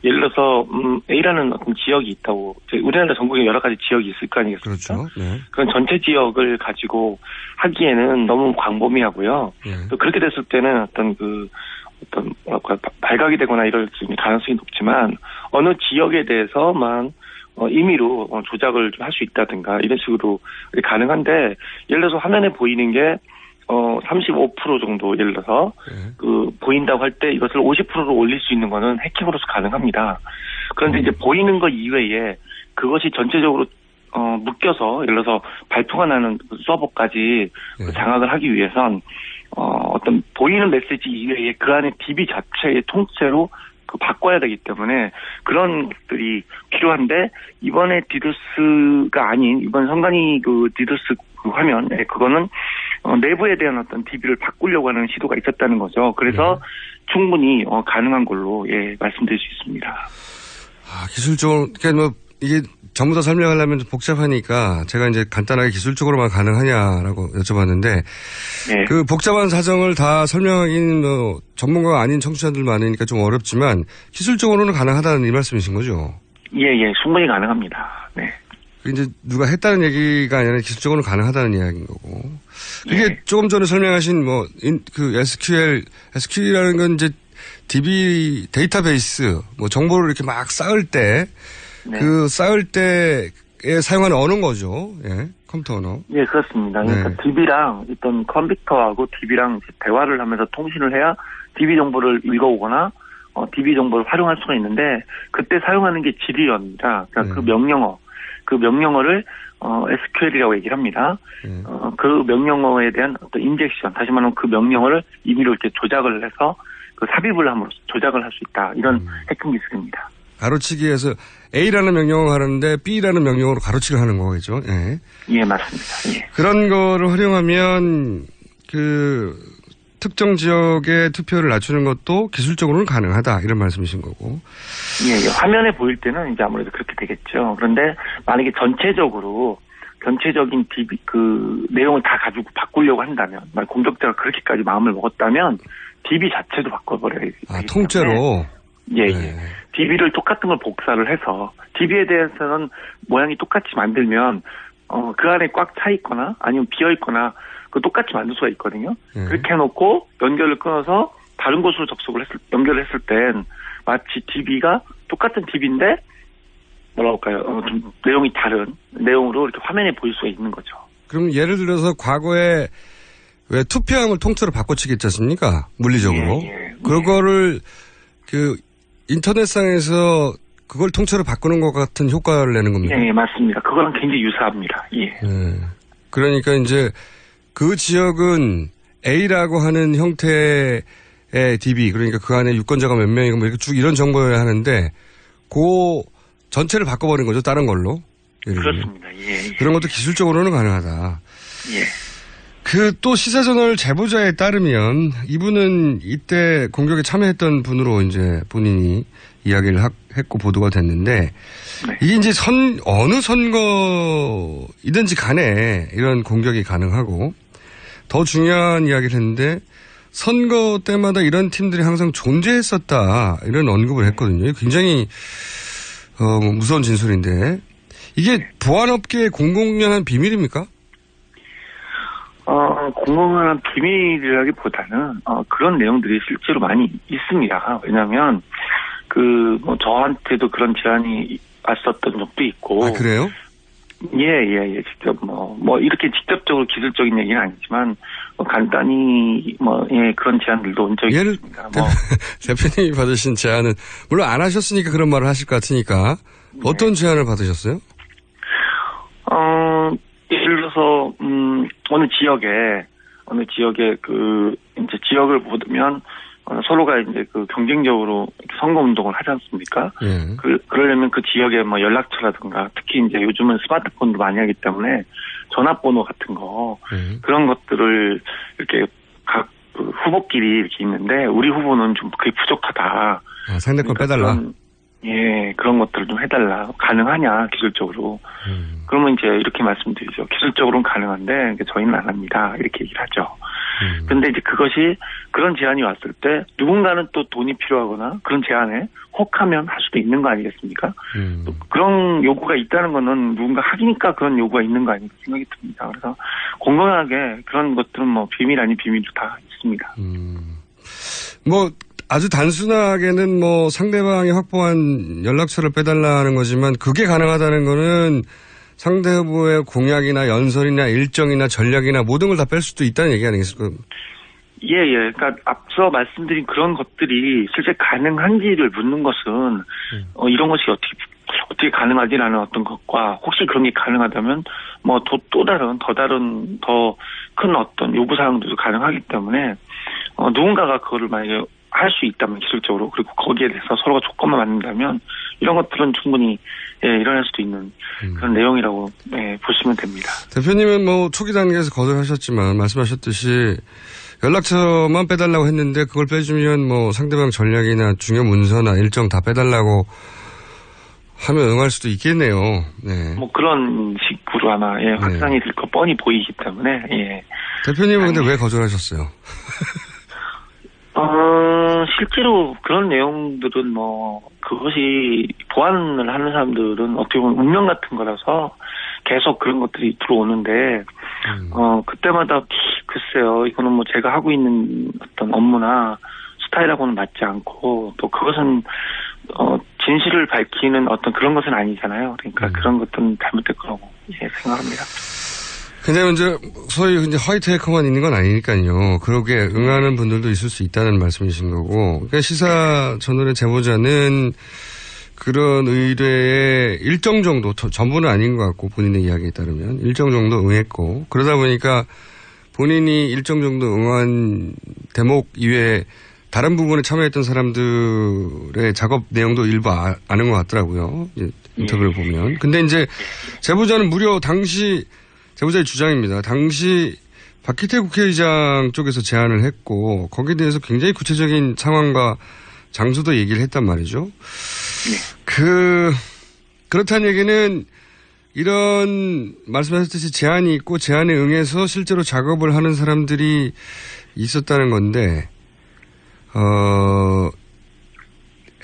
예를 들어서 A라는 어떤 지역이 있다고 우리나라 전국에 여러 가지 지역이 있을 거 아니겠습니까? 그렇죠. 네. 그런 전체 지역을 가지고 하기에는 너무 광범위하고요. 또 그렇게 됐을 때는 어떤 발각이 되거나 이럴 가능성이 높지만 어느 지역에 대해서만 임의로 조작을 좀 할 수 있다든가 이런 식으로 가능한데 예를 들어서 화면에 보이는 게 35% 정도 예를 들어서 그 보인다고 할 때 이것을 50%로 올릴 수 있는 거는 해킹으로서 가능합니다. 그런데 이제 보이는 것 이외에 그것이 전체적으로 묶여서 예를 들어서 발표가 나는 서버까지 장악을 하기 위해선 어떤 보이는 메시지 이외에 그 안에 DB 자체의 통째로 바꿔야 되기 때문에 그런 것들이 필요한데 이번에 디도스가 아닌 이번 선관위 그 디도스 그 화면 그거는 내부에 대한 어떤 DB를 바꾸려고 하는 시도가 있었다는 거죠. 그래서 충분히 가능한 걸로 예 말씀드릴 수 있습니다. 기술적으로 그러니까 뭐 이게 전부 다 설명하려면 좀 복잡하니까 제가 이제 간단하게 기술적으로만 가능하냐라고 여쭤봤는데 네. 그 복잡한 사정을 다 설명하기는 뭐 전문가가 아닌 청취자들 많으니까 좀 어렵지만 기술적으로는 가능하다는 이 말씀이신 거죠? 예, 충분히 가능합니다. 네. 이제 누가 했다는 얘기가 아니라 기술적으로 가능하다는 이야기인 거고. 그게 조금 전에 설명하신 그 SQL이라는 건 이제 DB 데이터베이스 뭐 정보를 이렇게 막 쌓을 때 그 쌓을 때에 사용하는 언어인 거죠. 예. 컴퓨터 언어. 예, 그렇습니다. 그러니까 DB랑 어떤 컴퓨터하고 DB랑 대화를 하면서 통신을 해야 DB 정보를 읽어오거나 DB 정보를 활용할 수가 있는데 그때 사용하는 게 지리어입니다. 그러니까 그 명령어를 SQL이라고 얘기를 합니다. 그 명령어에 대한 어떤 인젝션, 다시 말하면 그 명령어를 임의로 이렇게 조작을 해서 그 삽입을 함으로써 조작을 할 수 있다. 이런 해킹 기술입니다. 가로치기에서 A라는 명령어를 하는데 B라는 명령어로 가로치기를 하는 거겠죠. 예. 예, 맞습니다. 예. 그런 거를 활용하면 그 특정 지역의 투표를 낮추는 것도 기술적으로는 가능하다 이런 말씀이신 거고. 예, 화면에 보일 때는 이제 아무래도 그렇게 되겠죠. 그런데 만약에 전체적인 DB 그 내용을 다 가지고 바꾸려고 한다면, 공격자가 그렇게까지 마음을 먹었다면 DB 자체도 바꿔버려야 되기 때문에. 통째로. 예. DB를 똑같은 걸 복사를 해서 DB에 대해서는 모양이 똑같이 만들면 그 안에 꽉 차 있거나 아니면 비어 있거나 그 똑같이 만들 수가 있거든요. 그렇게 해놓고 연결을 끊어서 다른 곳으로 연결을 했을 땐 마치 DB가 똑같은 DB인데 뭐라 할까요? 좀 내용이 다른 내용으로 이렇게 화면에 보일 수가 있는 거죠. 그럼 예를 들어서 과거에 왜 투표함을 통째로 바꿔치기 했지 않습니까? 물리적으로. 그거를 인터넷상에서 그걸 통째로 바꾸는 것 같은 효과를 내는 겁니다. 예, 맞습니다. 그거랑 굉장히 유사합니다. 예. 그러니까 이제 그 지역은 A라고 하는 형태의 DB, 그러니까 그 안에 유권자가 몇 명이고 뭐 이렇게 쭉 이런 정보여야 하는데, 그 전체를 바꿔버린 거죠, 다른 걸로. 그렇습니다. 예. 그런 것도 기술적으로는 가능하다. 예. 또 시사저널 제보자에 따르면 이분은 이때 공격에 참여했던 분으로 이제 본인이 이야기를 했고 보도가 됐는데, 이게 이제 어느 선거이든지 간에 이런 공격이 가능하고, 더 중요한 이야기를 했는데, 선거 때마다 이런 팀들이 항상 존재했었다, 이런 언급을 했거든요. 굉장히 무서운 진술인데, 이게 보안업계의 공공연한 비밀입니까? 공공연한 비밀이라기보다는 그런 내용들이 실제로 많이 있습니다. 왜냐하면 저한테도 그런 제안이 왔었던 적도 있고. 아, 그래요? 예. 직접 이렇게 직접적으로 기술적인 얘기는 아니지만 간단히 그런 제안들도 온 적이 있습니다. 대표님이 받으신 제안은 물론 안 하셨으니까 그런 말을 하실 것 같으니까 어떤 제안을 받으셨어요? 예를 들어서 어느 지역에 이제 지역을 보면 서로가 이제 경쟁적으로 선거 운동을 하지 않습니까? 그러려면 그 지역의 연락처라든가 특히 이제 요즘은 스마트폰도 많이 하기 때문에 전화번호 같은 거 그런 것들을 이렇게 각 후보끼리 이렇게 있는데 우리 후보는 좀 그게 부족하다. 상대 걸 빼달라. 그런 것들을 좀 해달라. 가능하냐 기술적으로. 그러면 이제 이렇게 말씀드리죠. 기술적으로는 가능한데 저희는 안 합니다. 이렇게 얘기를 하죠. 근데 이제 그런 제안이 왔을 때 누군가는 또 돈이 필요하거나 그런 제안에 혹하면 할 수도 있는 거 아니겠습니까? 또 그런 요구가 있다는 거는 누군가 하기니까 그런 요구가 있는 거 아닌가 생각이 듭니다. 그래서 공공하게 그런 것들은 비밀 아닌 비밀도 다 있습니다. 아주 단순하게는 상대방이 확보한 연락처를 빼달라는 거지만 그게 가능하다는 거는 상대 후보의 공약이나 연설이나 일정이나 전략이나 모든 걸 다 뺄 수도 있다는 얘기 아니겠습니까? 예. 그러니까 앞서 말씀드린 그런 것들이 실제 가능한지를 묻는 것은 이런 것이 어떻게 가능하지라는 어떤 것과 혹시 그런 게 가능하다면 또 다른 더 큰 어떤 요구 사항들도 가능하기 때문에 누군가가 그거를 만약에 할 수 있다면 기술적으로 그리고 거기에 대해서 서로가 조건만 맞는다면 이런 것들은 충분히 일어날 수도 있는 그런 내용이라고 보시면 됩니다. 대표님은 초기 단계에서 거절하셨지만 말씀하셨듯이 연락처만 빼달라고 했는데 그걸 빼주면 상대방 전략이나 중요 문서나 일정 다 빼달라고 하면 응할 수도 있겠네요. 네. 그런 식으로 아마 확산이 될 거 뻔히 보이기 때문에 대표님은 근데 왜 거절하셨어요? 실제로 그런 내용들은 그것이 보안을 하는 사람들은 어떻게 보면 운명 같은 거라서 계속 그런 것들이 들어오는데, 그때마다 글쎄요, 이거는 제가 하고 있는 어떤 업무나 스타일하고는 맞지 않고, 또 그것은, 진실을 밝히는 어떤 그런 것은 아니잖아요. 그러니까 그런 것들은 잘못될 거라고 생각합니다. 근데 이제 소위 화이트해커만 있는 건 아니니까요. 그러게 응하는 분들도 있을 수 있다는 말씀이신 거고. 그러니까 시사 저널의 제보자는 그런 의뢰에 일정 정도, 전부는 아닌 것 같고 본인의 이야기에 따르면 일정 정도 응했고, 그러다 보니까 본인이 일정 정도 응한 대목 이외에 다른 부분에 참여했던 사람들의 작업 내용도 일부 아는 것 같더라고요. 인터뷰를 보면. 근데 이제 제보자는 무려 제보자의 주장입니다. 당시 박희태 국회의장 쪽에서 제안을 했고 거기에 대해서 굉장히 구체적인 상황과 장소도 얘기를 했단 말이죠. 그렇다는 얘기는 이런 말씀하셨듯이 제안이 있고 제안에 응해서 실제로 작업을 하는 사람들이 있었다는 건데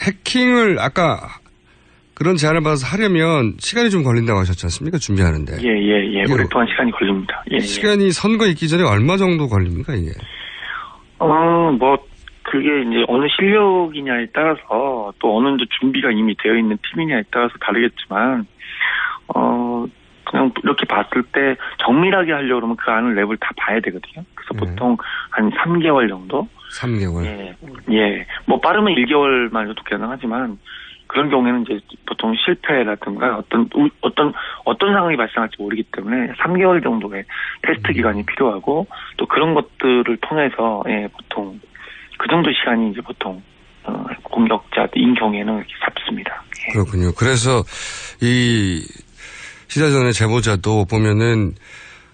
해킹을 아까 그런 제안을 받아서 하려면 시간이 좀 걸린다고 하셨지 않습니까? 준비하는데. 예. 오랫동안 시간이 걸립니다. 시간이 선거 있기 전에 얼마 정도 걸립니까, 이게? 그게 이제 어느 실력이냐에 따라서 또 어느 정도 준비가 이미 되어 있는 팀이냐에 따라서 다르겠지만, 그냥 이렇게 봤을 때 정밀하게 하려고 그러면 그 안을 랩을 다 봐야 되거든요. 그래서 보통 한 3개월 정도? 3개월? 예. 뭐 빠르면 1개월만 해도 가능하지만, 그런 경우에는 이제 보통 실패라든가 어떤 상황이 발생할지 모르기 때문에 3개월 정도의 테스트 기간이 필요하고 또 그런 것들을 통해서 보통 그 정도 시간이 이제 보통 공격자인 경우에는 이렇게 잡습니다. 예. 그렇군요. 그래서 이 시사전의 제보자도 보면은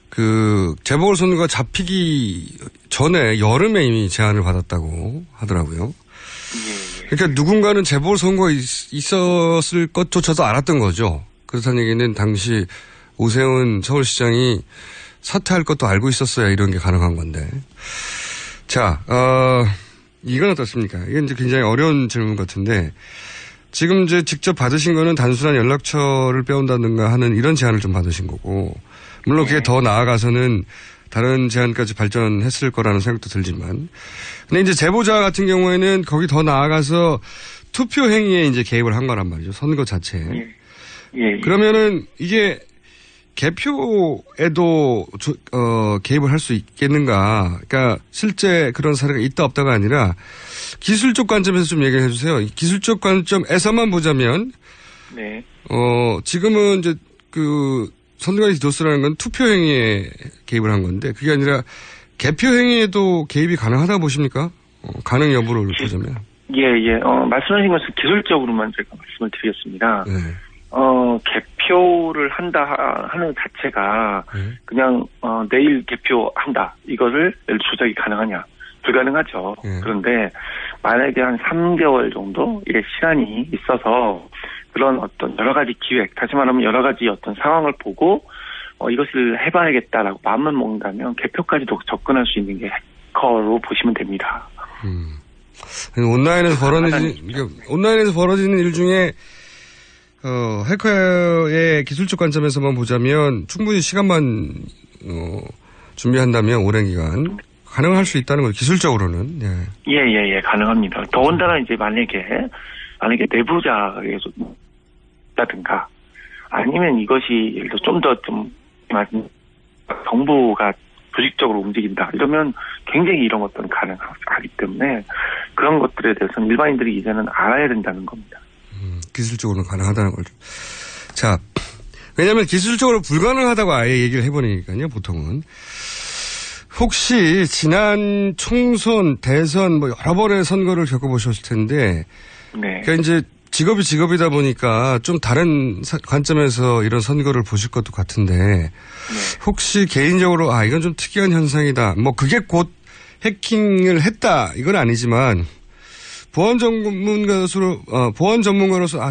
그 재보궐선거가 잡히기 전에 여름에 이미 제안을 받았다고 하더라고요. 그러니까 누군가는 재보궐선거가 있었을 것조차도 알았던 거죠. 그렇다는 얘기는 당시 오세훈 서울시장이 사퇴할 것도 알고 있었어야 이런 게 가능한 건데. 자, 이건 어떻습니까? 이게 이제 굉장히 어려운 질문 같은데 지금 이제 직접 받으신 거는 단순한 연락처를 빼온다든가 하는 이런 제안을 좀 받으신 거고 물론 그게 더 나아가서는 다른 제안까지 발전했을 거라는 생각도 들지만. 근데 이제 제보자 같은 경우에는 거기 더 나아가서 투표 행위에 이제 개입을 한 거란 말이죠. 선거 자체에. 예. 그러면은 이게 개표에도 개입을 할 수 있겠는가. 그러니까 실제 그런 사례가 있다 없다가 아니라 기술적 관점에서 좀 얘기를 해 주세요. 기술적 관점에서만 보자면. 네. 지금은 이제 선거의 디도스라는 건 투표 행위에 개입을 한 건데 그게 아니라 개표 행위에도 개입이 가능하다고 보십니까? 가능 여부를 보자면. 예. 말씀하신 것은 기술적으로만 제가 말씀을 드리겠습니다. 개표를 하는 자체가 그냥 내일 개표한다. 이거를 조작이 가능하냐? 불가능하죠. 그런데 만약에 한 3개월 정도의 시간이 있어서 그런 어떤 여러 가지 기획, 다시 말하면 여러 가지 어떤 상황을 보고 이것을 해봐야겠다라고 마음만 먹는다면 개표까지도 접근할 수 있는 게 해커로 보시면 됩니다. 온라인에서 벌어지는 일 중에 해커의 기술적 관점에서만 보자면 충분히 시간만 준비한다면 오랜 기간 가능할 수 있다는 거예요. 기술적으로는. 예, 가능합니다. 더군다나 이제 만약에 내부자라든가 아니면 이것이 예를 들어 좀 더 정부가 조직적으로 움직인다 이러면 굉장히 이런 것들은 가능하기 때문에 그런 것들에 대해서는 일반인들이 이제는 알아야 된다는 겁니다. 기술적으로는 가능하다는 거죠. 자, 왜냐하면 기술적으로 불가능하다고 아예 얘기를 해버리니까요. 보통은. 혹시 지난 총선, 대선 여러 번의 선거를 겪어보셨을 텐데 그러니까 이제 직업이다 보니까 좀 다른 관점에서 이런 선거를 보실 것도 같은데 혹시 개인적으로 이건 좀 특이한 현상이다. 그게 곧 해킹을 했다. 이건 아니지만 보안 전문가로서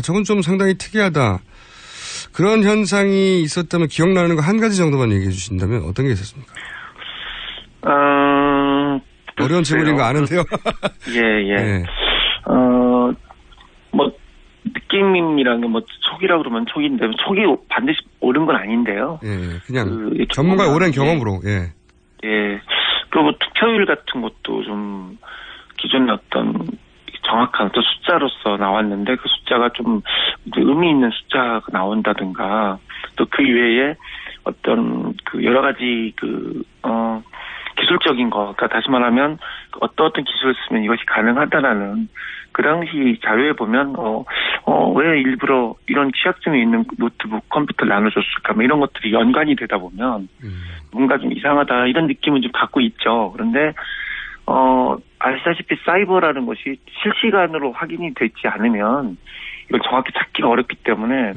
저건 좀 상당히 특이하다. 그런 현상이 있었다면 기억나는 거 한 가지 정도만 얘기해 주신다면 어떤 게 있었습니까? 어려운 질문인 거 아는데요. 예. 느낌이라는 게 촉이라고 그러면 촉인데 촉이 반드시 옳은 건 아닌데요. 예, 그냥 전문가의 오랜 경험으로. 예. 그리고 투표율 같은 것도 좀 기존의 어떤 정확한 또 숫자로서 나왔는데 그 숫자가 좀 의미 있는 숫자가 나온다든가 또 그 이외에 어떤 여러 가지 기술적인 거, 그러니까 다시 말하면 어떤 기술을 쓰면 이것이 가능하다라는 그 당시 자료에 보면 왜 일부러 이런 취약점이 있는 노트북, 컴퓨터를 나눠줬을까, 이런 것들이 연관이 되다 보면 뭔가 좀 이상하다 이런 느낌은 좀 갖고 있죠. 그런데 아시다시피 사이버라는 것이 실시간으로 확인이 되지 않으면 이걸 정확히 찾기가 어렵기 때문에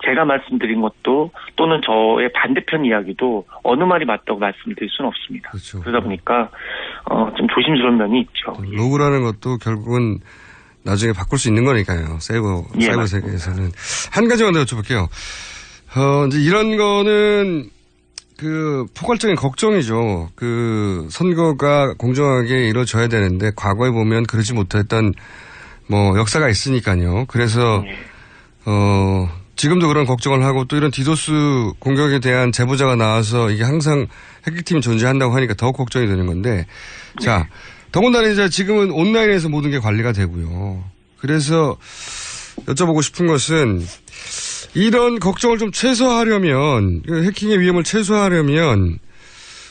제가 말씀드린 것도 또는 저의 반대편 이야기도 어느 말이 맞다고 말씀을 드릴 수는 없습니다. 그러다 보니까 좀 조심스러운 면이 있죠. 로그라는 것도 결국은 나중에 바꿀 수 있는 거니까요. 사이버 세계에서는. 한 가지만 더 여쭤볼게요. 이제 이런 거는 포괄적인 걱정이죠. 선거가 공정하게 이루어져야 되는데 과거에 보면 그러지 못했던 역사가 있으니까요. 그래서 지금도 그런 걱정을 하고 또 이런 디도스 공격에 대한 제보자가 나와서 이게 항상 해킹팀이 존재한다고 하니까 더 걱정이 되는 건데 자, 더군다나 이제 지금은 온라인에서 모든 게 관리가 되고요. 그래서 여쭤보고 싶은 것은 이런 걱정을 좀 최소화하려면, 해킹의 위험을 최소화하려면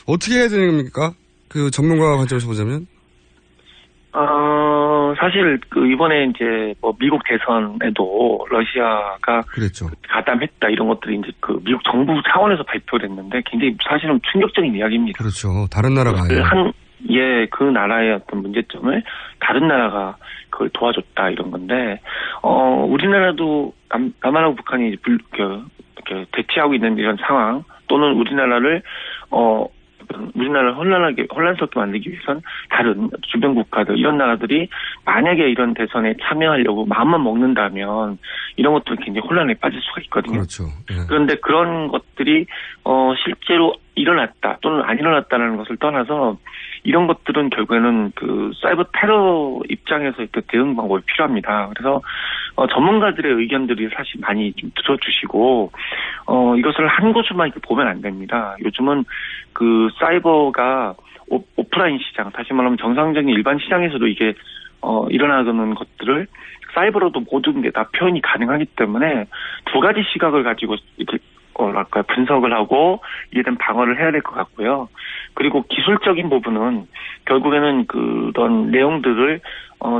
어떻게 해야 되는 겁니까? 그 전문가 관점에서 보자면? 사실 이번에 이제 미국 대선에도 러시아가 그랬죠. 가담했다 이런 것들이 이제 미국 정부 차원에서 발표됐는데 굉장히 사실은 충격적인 이야기입니다. 그렇죠. 다른 나라가 그 나라의 어떤 문제점을 다른 나라가 그걸 도와줬다 이런 건데 우리나라도 남한하고 북한이 이렇게 대치하고 있는 이런 상황 또는 우리나라를 혼란스럽게 만들기 위해선 다른 주변 국가들, 이런 나라들이 만약에 이런 대선에 참여하려고 마음만 먹는다면 이런 것들은 굉장히 혼란에 빠질 수가 있거든요. 그렇죠. 네. 그런데 그런 것들이, 실제로 일어났다 또는 안 일어났다는 것을 떠나서 이런 것들은 결국에는 사이버 테러 입장에서 대응 방법이 필요합니다. 그래서 전문가들의 의견들이 사실 많이 좀 들어주시고 이것을 한 곳으로만 이렇게 보면 안 됩니다. 요즘은 사이버가 오프라인 시장, 다시 말하면 정상적인 일반 시장에서도 이게 일어나는 것들을 사이버로도 모든 게 다 표현이 가능하기 때문에 두 가지 시각을 가지고 이렇게 분석을 하고 이에 대한 방어를 해야 될 것 같고요. 그리고 기술적인 부분은 결국에는 그런 내용들을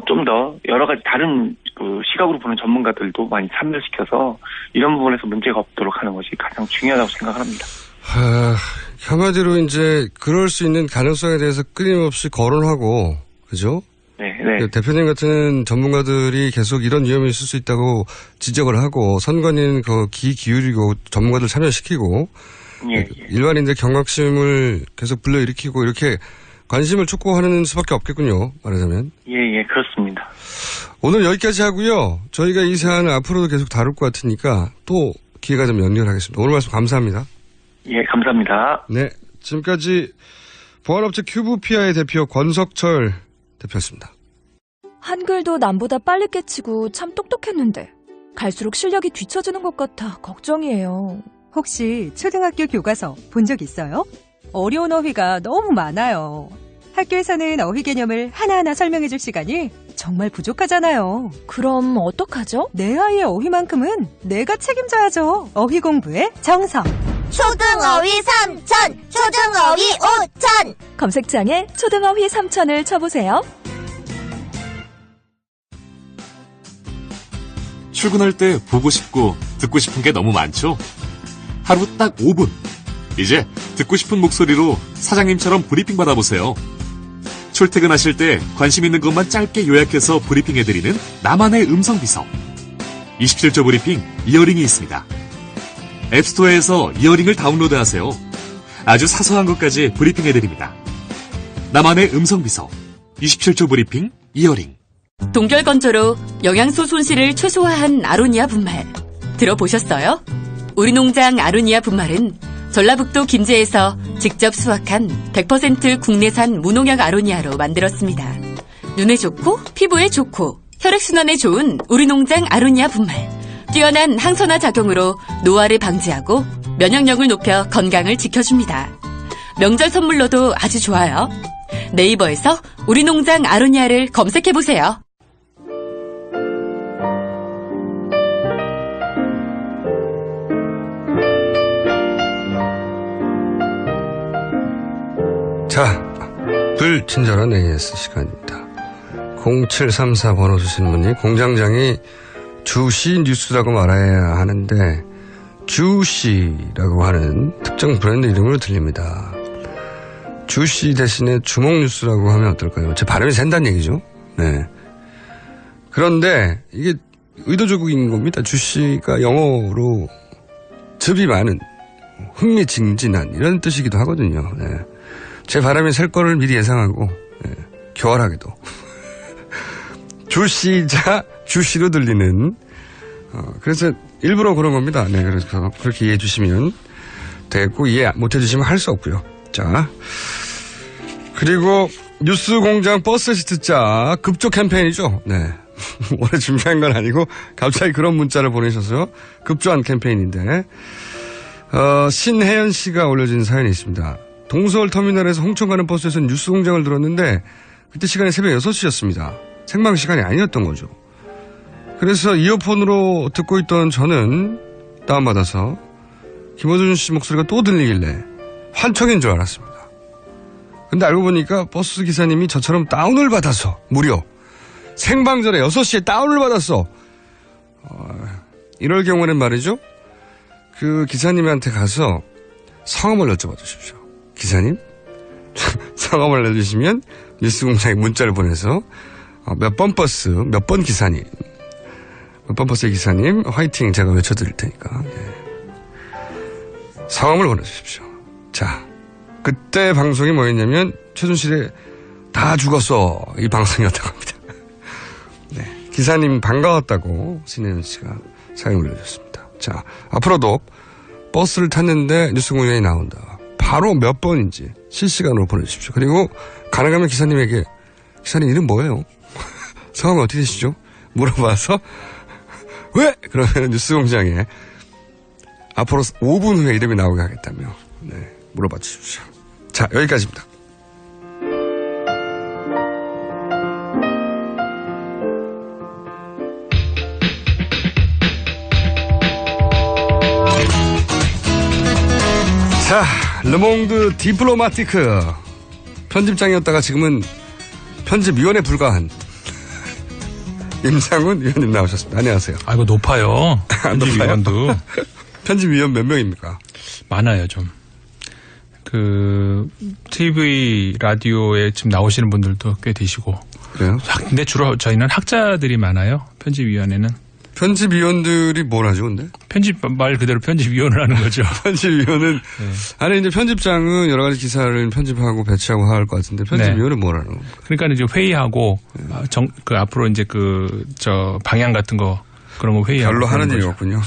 좀 더 여러 가지 다른 시각으로 보는 전문가들도 많이 참여시켜서 이런 부분에서 문제가 없도록 하는 것이 가장 중요하다고 생각합니다. 한마디로 이제 그럴 수 있는 가능성에 대해서 끊임없이 거론하고, 그죠? 네. 대표님 같은 전문가들이 계속 이런 위험이 있을 수 있다고 지적을 하고, 선관위는 귀 기울이고 전문가들 참여시키고, 일반인들 경각심을 계속 불러일으키고 이렇게 관심을 촉구하는 수밖에 없겠군요. 말하자면. 예, 그렇습니다. 오늘 여기까지 하고요. 저희가 이 사안을 앞으로도 계속 다룰 것 같으니까 또 기회가 좀 연결하겠습니다. 오늘 말씀 감사합니다. 예, 감사합니다. 네, 지금까지 보안업체 큐브피아의 대표 권석철 대표였습니다. 한글도 남보다 빨리 깨치고 참 똑똑했는데 갈수록 실력이 뒤처지는 것 같아 걱정이에요. 혹시 초등학교 교과서 본 적 있어요? 어려운 어휘가 너무 많아요. 학교에서는 어휘 개념을 하나하나 설명해 줄 시간이 정말 부족하잖아요. 그럼 어떡하죠? 내 아이의 어휘만큼은 내가 책임져야죠. 어휘 공부의 정성. 초등어휘 3천, 초등어휘 5천. 검색창에 초등어휘 3천을 쳐보세요. 출근할 때 보고 싶고 듣고 싶은 게 너무 많죠? 하루 딱 5분. 이제 듣고 싶은 목소리로 사장님처럼 브리핑 받아보세요. 출퇴근하실 때 관심 있는 것만 짧게 요약해서 브리핑해드리는 나만의 음성비서. 27조 브리핑 이어링이 있습니다. 앱스토어에서 이어링을 다운로드하세요. 아주 사소한 것까지 브리핑해드립니다. 나만의 음성비서 27조 브리핑 이어링. 동결건조로 영양소 손실을 최소화한 아로니아 분말 들어보셨어요? 우리 농장 아로니아 분말은 전라북도 김제에서 직접 수확한 100% 국내산 무농약 아로니아로 만들었습니다. 눈에 좋고 피부에 좋고 혈액순환에 좋은 우리 농장 아로니아 분말. 뛰어난 항산화 작용으로 노화를 방지하고 면역력을 높여 건강을 지켜줍니다. 명절 선물로도 아주 좋아요. 네이버에서 우리 농장 아로니아를 검색해보세요. 자, 불친절한 AS 시간입니다. 0734 번호 주신 분이 공장장이 주시 뉴스라고 말해야 하는데 주시라고 하는 특정 브랜드 이름으로 들립니다. 주시 대신에 주목 뉴스라고 하면 어떨까요? 제 발음이 샌다는 얘기죠. 네. 그런데 이게 의도적인 겁니다. 주시가 영어로 즙이 많은, 흥미진진한 이런 뜻이기도 하거든요. 네. 제 발음이 셀 거를 미리 예상하고 교활하게도 주시자 주시로 들리는 그래서 일부러 그런 겁니다. 네, 그래서 그렇게 이해해 주시면 되겠고 이해 못 해주시면 할 수 없고요. 자, 그리고 뉴스공장 버스시 듣자 급조 캠페인이죠. 네, 원래 준비한 건 아니고 갑자기 그런 문자를 보내셔서 급조한 캠페인인데 신혜연 씨가 올려진 사연이 있습니다. 동서울 터미널에서 홍천 가는 버스에서 뉴스공장을 들었는데 그때 시간이 새벽 6시였습니다. 생방 시간이 아니었던 거죠. 그래서 이어폰으로 듣고 있던 저는 다운받아서 김어준 씨 목소리가 또 들리길래 환청인 줄 알았습니다. 근데 알고 보니까 버스 기사님이 저처럼 다운을 받아서 무려 생방 전에 6시에 다운을 받았어. 이럴 경우는 말이죠. 그 기사님한테 가서 성함을 여쭤봐 주십시오. 기사님? 성함을 내주시면 뉴스공장에 문자를 보내서 몇 번 버스, 몇 번 기사님, 몇 번 버스의 기사님 화이팅 제가 외쳐드릴 테니까 성함을 보내주십시오. 자, 그때 방송이 뭐였냐면 최순실의 다 죽었어 이 방송이었다고 합니다. 네, 기사님 반가웠다고 신혜연 씨가 사연 올려줬습니다. 자, 앞으로도 버스를 탔는데 뉴스공장이 나온다. 바로 몇 번인지 실시간으로 보내주십시오. 그리고 가능하면 기사님에게 기사님 이름 뭐예요? 성함이 어떻게 되시죠? 물어봐서 왜? 그러면 뉴스공장에 앞으로 5분 후에 이름이 나오게 하겠다며 물어봐 주십시오. 자, 여기까지입니다. 자, 르몽드 디플로마티크 편집장이었다가 지금은 편집위원에 불과한 임상훈 위원님 나오셨습니다. 안녕하세요. 아이고 높아요. 편집위원도. 편집위원 몇 명입니까? 많아요 좀. 그 TV 라디오에 지금 나오시는 분들도 꽤 되시고. 그래요? 근데 주로 저희는 학자들이 많아요. 편집위원회는. 편집위원들이 뭘 하죠, 근데? 편집 말 그대로 편집위원을 하는 거죠. 편집위원은 아니 이제 편집장은 여러 가지 기사를 편집하고 배치하고 할 것 같은데 편집위원은 뭘 하는 겁니까? 그러니까 이제 회의하고 그 앞으로 이제 방향 같은 거 그런 거 회의하고. 별로 하는 일이 없군요.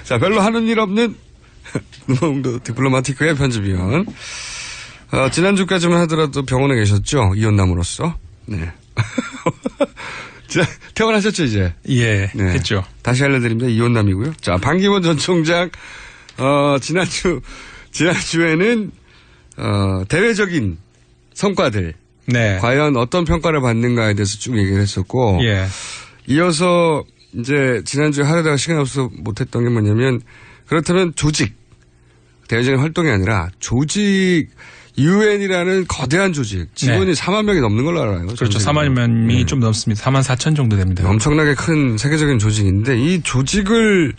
자, 별로 하는 일 없는 르몽드 디플로마티크의 편집위원. 지난주까지만 하더라도 병원에 계셨죠, 이혼남으로서. 네. 퇴원하셨죠, 이제? 예, 네. 했죠. 다시 알려드립니다. 이혼남이고요. 자, 반기문 전 총장, 지난주에는, 대외적인 성과들. 네. 과연 어떤 평가를 받는가에 대해서 쭉 얘기를 했었고. 예. 이어서, 이제, 지난주에 하려다가 시간이 없어서 못했던 게 뭐냐면, 그렇다면 대외적인 활동이 아니라 UN이라는 거대한 조직, 직원이 4만 명이 넘는 걸로 알아요. 그렇죠. 4만 명이 좀 넘습니다. 4만 4천 정도 됩니다. 엄청나게 큰 세계적인 조직인데 이 조직을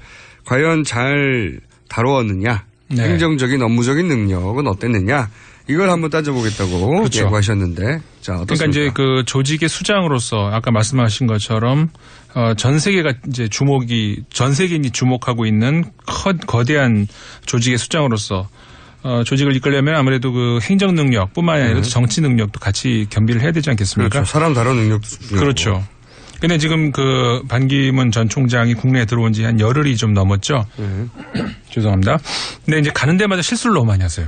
과연 잘 다루었느냐, 행정적인 업무적인 능력은 어땠느냐, 이걸 한번 따져보겠다고 그렇죠. 예고하셨는데, 자, 어떻습니까? 그러니까 이제 그 조직의 수장으로서 아까 말씀하신 것처럼 전 세계가 이제 전 세계인이 주목하고 있는 거대한 조직의 수장으로서 조직을 이끌려면 아무래도 그 행정 능력뿐만 아니라 정치 능력도 같이 겸비를 해야 되지 않겠습니까? 그렇죠. 사람 다루는 능력도 중요하고. 그렇죠. 근데 지금 그 반기문 전 총장이 국내에 들어온 지 한 열흘이 좀 넘었죠. 죄송합니다. 근데 이제 가는 데마다 실수를 너무 많이 하세요.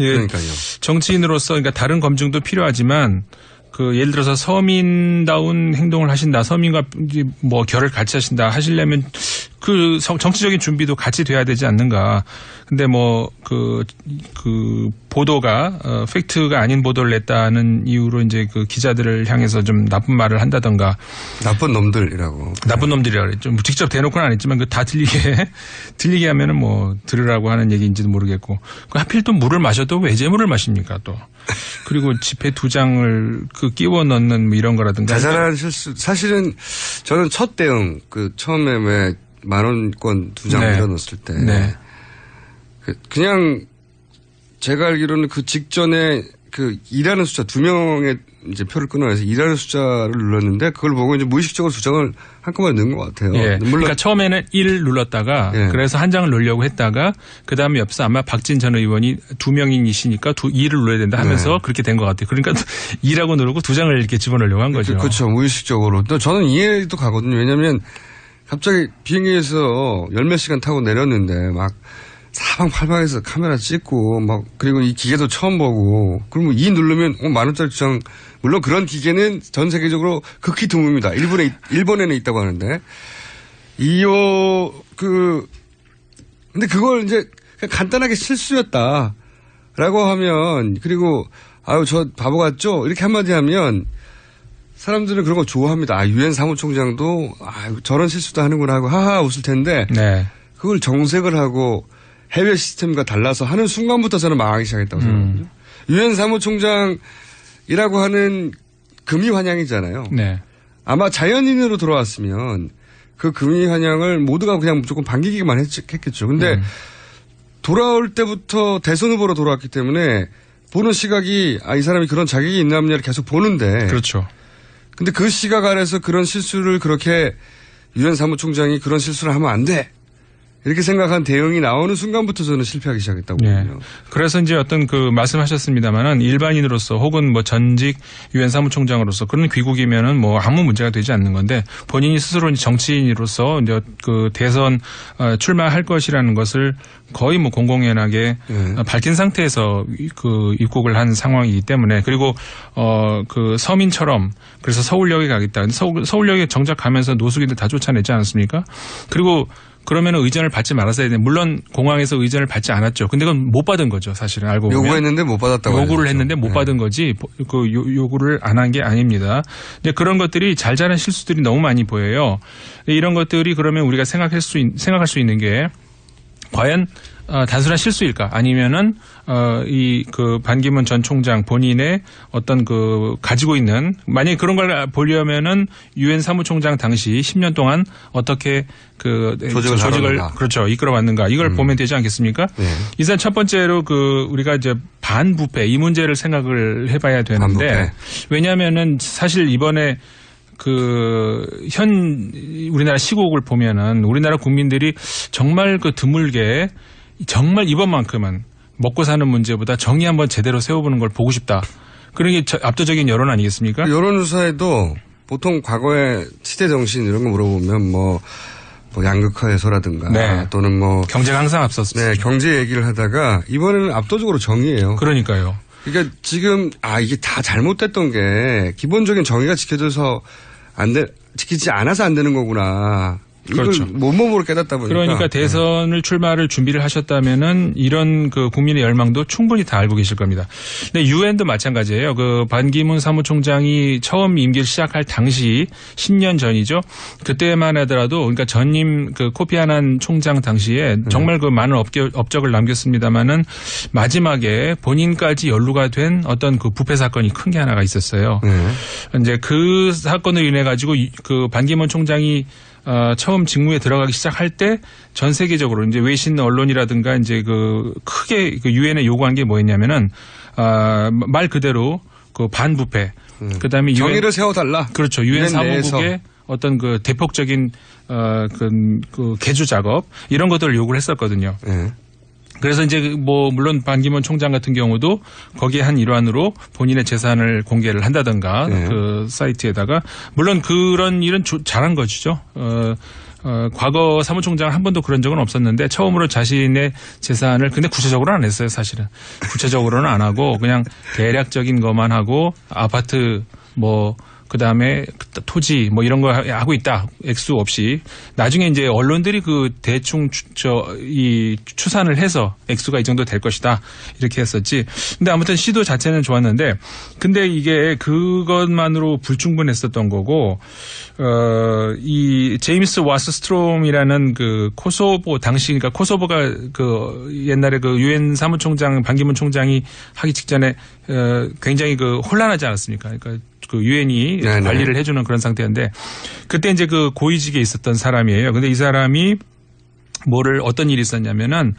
예, 그러니까요. 정치인으로서 그러니까 다른 검증도 필요하지만 그 예를 들어서 서민다운 행동을 하신다, 서민과 뭐 결을 같이 하신다 하시려면 그 정치적인 준비도 같이 돼야 되지 않는가. 근데 뭐 그 보도가 팩트가 아닌 보도를 냈다는 이유로 이제 그 기자들을 향해서 좀 나쁜 말을 한다던가. 나쁜 놈들이라고. 나쁜 놈들이라고 그랬죠. 뭐 직접 대놓고는 안 했지만 그 다 들리게 하면은 뭐 들으라고 하는 얘기인지도 모르겠고. 그 하필 또 물을 마셔도 외제물을 마십니까 또. 그리고 지폐 2장을 끼워 넣는 뭐 이런 거라든가. 자잘한 실수. 사실은 저는 첫 대응, 처음에 왜 10,000원권 2장 밀어넣었을 때. 네. 그냥 제가 알기로는 그 직전에 일하는 숫자 2명의 이제 표를 끊어내서 일하는 숫자를 눌렀는데 그걸 보고 이제 무의식적으로 2장을 한꺼번에 넣은 것 같아요. 예. 그러니까 처음에는 1 눌렀다가 그래서 한 장을 넣으려고 했다가 그 다음에 옆에서 아마 박진 전 의원이 2명이시니까 2를 눌러야 된다 하면서 그렇게 된 것 같아요. 그러니까 2라고 누르고 2장을 이렇게 집어넣으려고 한 거죠. 그렇죠. 무의식적으로. 또 저는 이해도 가거든요. 왜냐하면 갑자기 비행기에서 10몇 시간 타고 내렸는데 막 사방팔방에서 카메라 찍고 그리고 이 기계도 처음 보고 그러면 2 누르면 10,000원짜리 2장, 물론 그런 기계는 전 세계적으로 극히 드뭅니다. 일본에는 있다고 하는데 근데 그걸 이제 간단하게 실수였다라고 하면, 그리고 아유, 저 바보 같죠? 이렇게 한마디 하면 사람들은 그런 거 좋아합니다. 유엔 사무총장도 저런 실수도 하는구나 하고 하하 웃을 텐데 네. 그걸 정색을 하고 해외 시스템과 달라서 하는 순간부터 저는 망하기 시작했다고 생각합니다. 유엔 사무총장이라고 하는 금이 환영이잖아요. 네. 아마 자연인으로 돌아왔으면 그 금이 환영을 모두가 그냥 무조건 반기기만 했겠죠. 근데 돌아올 때부터 대선 후보로 돌아왔기 때문에 보는 시각이 이 사람이 그런 자격이 있나 없냐를 계속 보는데. 그렇죠. 근데 그 시각 아래서 그런 실수를 그렇게 유엔 사무총장이 그런 실수를 하면 안 돼. 이렇게 생각한 대응이 나오는 순간부터 저는 실패하기 시작했다고 보거든요. 네. 그래서 이제 어떤 그 말씀하셨습니다만은 일반인으로서 혹은 뭐 전직 유엔 사무총장으로서 그런 귀국이면은 뭐 아무 문제가 되지 않는 건데 본인이 스스로 정치인으로서 이제 그 대선 출마할 것이라는 것을 거의 뭐 공공연하게 밝힌 상태에서 그 입국을 한 상황이기 때문에 그리고 그 서민처럼 그래서 서울역에 가겠다. 근데 서울역에 정작 가면서 노숙인들 다 쫓아내지 않았습니까? 그리고 그러면 의전을 받지 말았어야 돼. 물론 공항에서 의전을 받지 않았죠. 근데 그건 못 받은 거죠. 사실은 알고 보면. 요구했는데 못 받았다고. 요구를 했는데 못 받은 거지. 그 요구를 안 한 게 아닙니다. 근데 그런 것들이 잘 자란 실수들이 너무 많이 보여요. 이런 것들이 그러면 우리가 생각할 수 있는 게 과연 단순한 실수일까? 아니면은 이 그 반기문 전 총장 본인의 어떤 그 가지고 있는 만약에 그런 걸 보려면은 유엔 사무총장 당시 10년 동안 어떻게 그 조직을 그렇죠 이끌어왔는가 이걸 보면 되지 않겠습니까? 네. 일단 첫 번째로 그 우리가 이제 반부패 이 문제를 생각을 해봐야 되는데 반부패. 왜냐하면은 사실 이번에 우리나라 시국을 보면은 우리나라 국민들이 정말 그 드물게 정말 이번만큼은 먹고 사는 문제보다 정의 한번 제대로 세워보는 걸 보고 싶다. 그런 게 압도적인 여론 아니겠습니까? 여론조사에도 보통 과거의 시대 정신 이런 거 물어보면 뭐 양극화해소라든가 네. 또는 뭐 경제가 항상 앞섰습니다. 네, 경제 얘기를 하다가 이번에는 압도적으로 정의예요. 그러니까요. 그러니까 지금 이게 다 잘못됐던 게 기본적인 정의가 지키지 않아서 안 되는 거구나. 그렇죠. 몸으로 깨닫다 보니까. 그러니까 대선을 출마를 준비를 하셨다면은 이런 그 국민의 열망도 충분히 다 알고 계실 겁니다. 근데 유엔도 마찬가지예요. 그 반기문 사무총장이 처음 임기를 시작할 당시 10년 전이죠. 그때만 하더라도 그러니까 전임 그 코피 아난 총장 당시에 정말 그 많은 업적을 남겼습니다마는 마지막에 본인까지 연루가 된 어떤 그 부패 사건이 큰 게 하나가 있었어요. 이제 그 사건으로 인해 가지고 그 반기문 총장이 처음 직무에 들어가기 시작할 때 전 세계적으로 이제 외신 언론이라든가 이제 그 크게 그 유엔에 요구한 게 뭐였냐면은 말 그대로 그 반부패 그다음에 정의를 세워달라. 그렇죠. 유엔 사무국의 어떤 그 대폭적인 그 개조 작업 이런 것들을 요구를 했었거든요. 그래서 이제 뭐 물론 반기문 총장 같은 경우도 거기에 한 일환으로 본인의 재산을 공개를 한다든가 그 사이트에다가 물론 그런 일은 잘한 것이죠. 과거 사무총장 한 번도 그런 적은 없었는데 처음으로 자신의 재산을 근데 구체적으로는 안 했어요. 사실은 구체적으로는 안 하고 그냥 대략적인 것만 하고 아파트 뭐 그다음에 토지 뭐 이런 거 하고 있다. 액수 없이. 나중에 이제 언론들이 그 대충 이 추산을 해서 액수가 이 정도 될 것이다. 이렇게 했었지. 근데 아무튼 시도 자체는 좋았는데 근데 이게 그것만으로 불충분했었던 거고 이 제임스 와스스트롬이라는 그 코소보 당시 그러니까 코소보가 그 옛날에 그 유엔 사무총장 반기문 총장이 하기 직전에 굉장히 그 혼란하지 않았습니까? 그러니까 그 유엔이 관리를 해주는 그런 상태인데 그때 이제 그 고위직에 있었던 사람이에요. 근데 이 사람이 어떤 일이 있었냐면은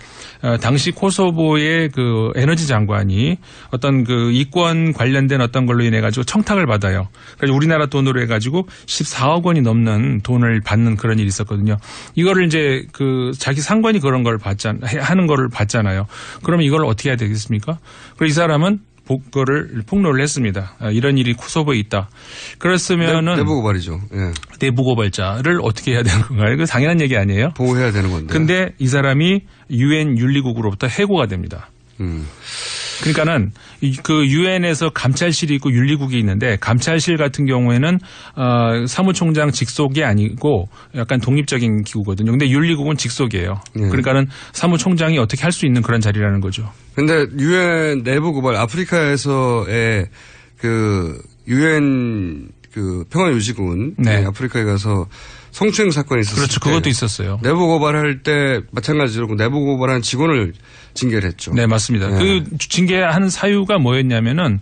당시 코소보의 그 에너지 장관이 어떤 그 이권 관련된 어떤 걸로 인해 가지고 청탁을 받아요. 그래서 우리나라 돈으로 해가지고 14억 원이 넘는 돈을 받는 그런 일이 있었거든요. 이거를 이제 그 자기 상관이 그런 걸 하는 거를 봤잖아요. 그러면 이걸 어떻게 해야 되겠습니까? 그래서 이 사람은 그거를 폭로를 했습니다. 이런 일이 코소보에 있다. 그랬으면은 내부 고발이죠. 예. 내부 고발자를 어떻게 해야 되는 건가요? 그 당연한 얘기 아니에요? 보호해야 되는 건데. 근데 이 사람이 유엔 윤리국으로부터 해고가 됩니다. 그러니까는 그 유엔에서 감찰실이 있고 윤리국이 있는데 감찰실 같은 경우에는 사무총장 직속이 아니고 약간 독립적인 기구거든요. 근데 윤리국은 직속이에요. 그러니까는 사무총장이 어떻게 할 수 있는 그런 자리라는 거죠. 근데 유엔 내부 고발 아프리카에서의 그 유엔 그 평화유지군 네. 아프리카에 가서 성추행 사건이 있었어요. 그렇죠. 그것도 있었어요. 내부 고발할 때 마찬가지로 내부 고발한 직원을 징계를 했죠. 네, 맞습니다. 네. 그 징계한 사유가 뭐였냐면은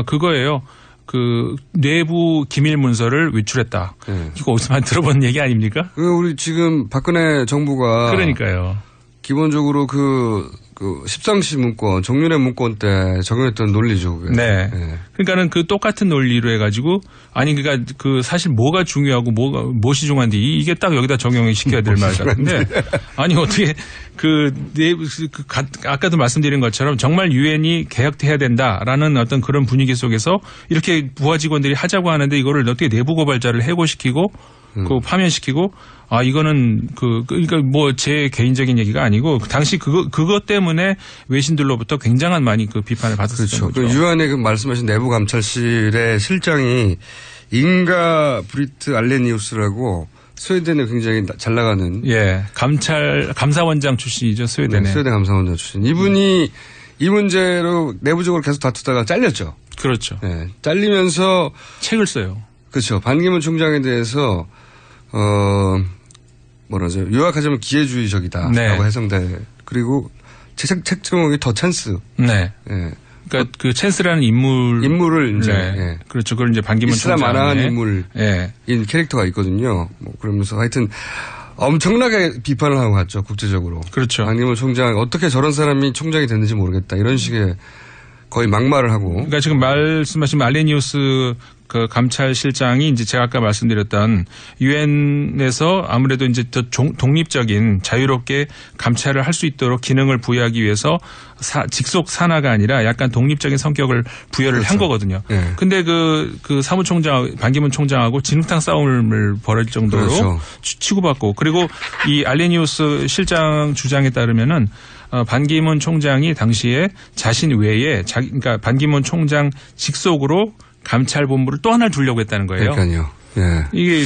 그거예요. 그 내부 기밀 문서를 외출했다. 네. 이거 어디서 많이 들어본 얘기 아닙니까? 우리 지금 박근혜 정부가 그러니까요. 기본적으로 그 십상시 문건, 정윤회 문건 때 적용했던 논리죠. 그게. 네. 그러니까는 그 똑같은 논리로 해가지고 아니 그러니까 그 사실 뭐가 중요하고 무엇이 중요한데 이게 딱 여기다 적용을 시켜야 될 말 같은데 아니 어떻게 아까도 말씀드린 것처럼 정말 유엔이 개혁해야 된다라는 어떤 그런 분위기 속에서 이렇게 부하 직원들이 하자고 하는데 이거를 어떻게 내부 고발자를 해고시키고 그 파면시키고 이거는 그러니까 뭐 제 개인적인 얘기가 아니고 당시 그것 때문에 외신들로부터 굉장한 많이 그 비판을 받았었던 그렇죠. 거죠. 그 유엔의 그 말씀하신 내부 감찰실의 실장이 잉가 브리트 알레니우스라고 스웨덴에 굉장히 잘 나가는 감사원장 출신이죠. 스웨덴에. 네, 스웨덴 감사원장 출신. 이분이 이 문제로 내부적으로 계속 다투다가 잘렸죠. 그렇죠. 네, 잘리면서 책을 써요. 그렇죠. 반기문 총장에 대해서 뭐라죠? 요약하자면 기회주의적이다라고 네. 해석돼. 그리고 책 제목이 더 찬스. 네. 그러니까 그 찬스라는 인물을 이제 네. 그렇죠. 그걸 이제 반기문 이슬람 총장의 만화한 인물인 캐릭터가 있거든요. 뭐 그러면서 하여튼 엄청나게 비판을 하고 갔죠. 국제적으로. 그렇죠. 반기문 총장 어떻게 저런 사람이 총장이 됐는지 모르겠다. 이런 식의 거의 막말을 하고. 그러니까 지금 말씀하신 알레니우스 그 감찰실장이 이제 제가 아까 말씀드렸던 유엔에서 아무래도 이제 더 독립적인 자유롭게 감찰을 할 수 있도록 기능을 부여하기 위해서 직속 산하가 아니라 약간 독립적인 성격을 부여를 그렇죠. 한 거거든요. 근데 그 사무총장 반기문 총장하고 진흙탕 싸움을 벌일 정도로 그렇죠. 치고받고 그리고 이 알레니우스 실장 주장에 따르면은 반기문 총장이 당시에 자신 외에 그러니까 반기문 총장 직속으로 감찰본부를 또 하나를 두려고 했다는 거예요. 그러니까요. 예. 이게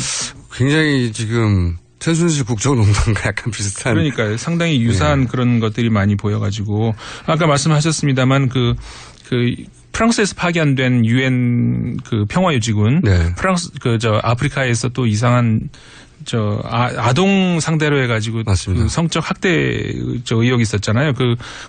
굉장히 지금 최순실 국정농단과 약간 비슷한. 그러니까요. 상당히 유사한 그런 것들이 많이 보여가지고 아까 말씀하셨습니다만 그 프랑스에서 파견된 유엔 그 평화유지군 프랑스 아프리카에서 또 이상한 아동 상대로 해가지고 그 성적 학대 의혹이 있었잖아요.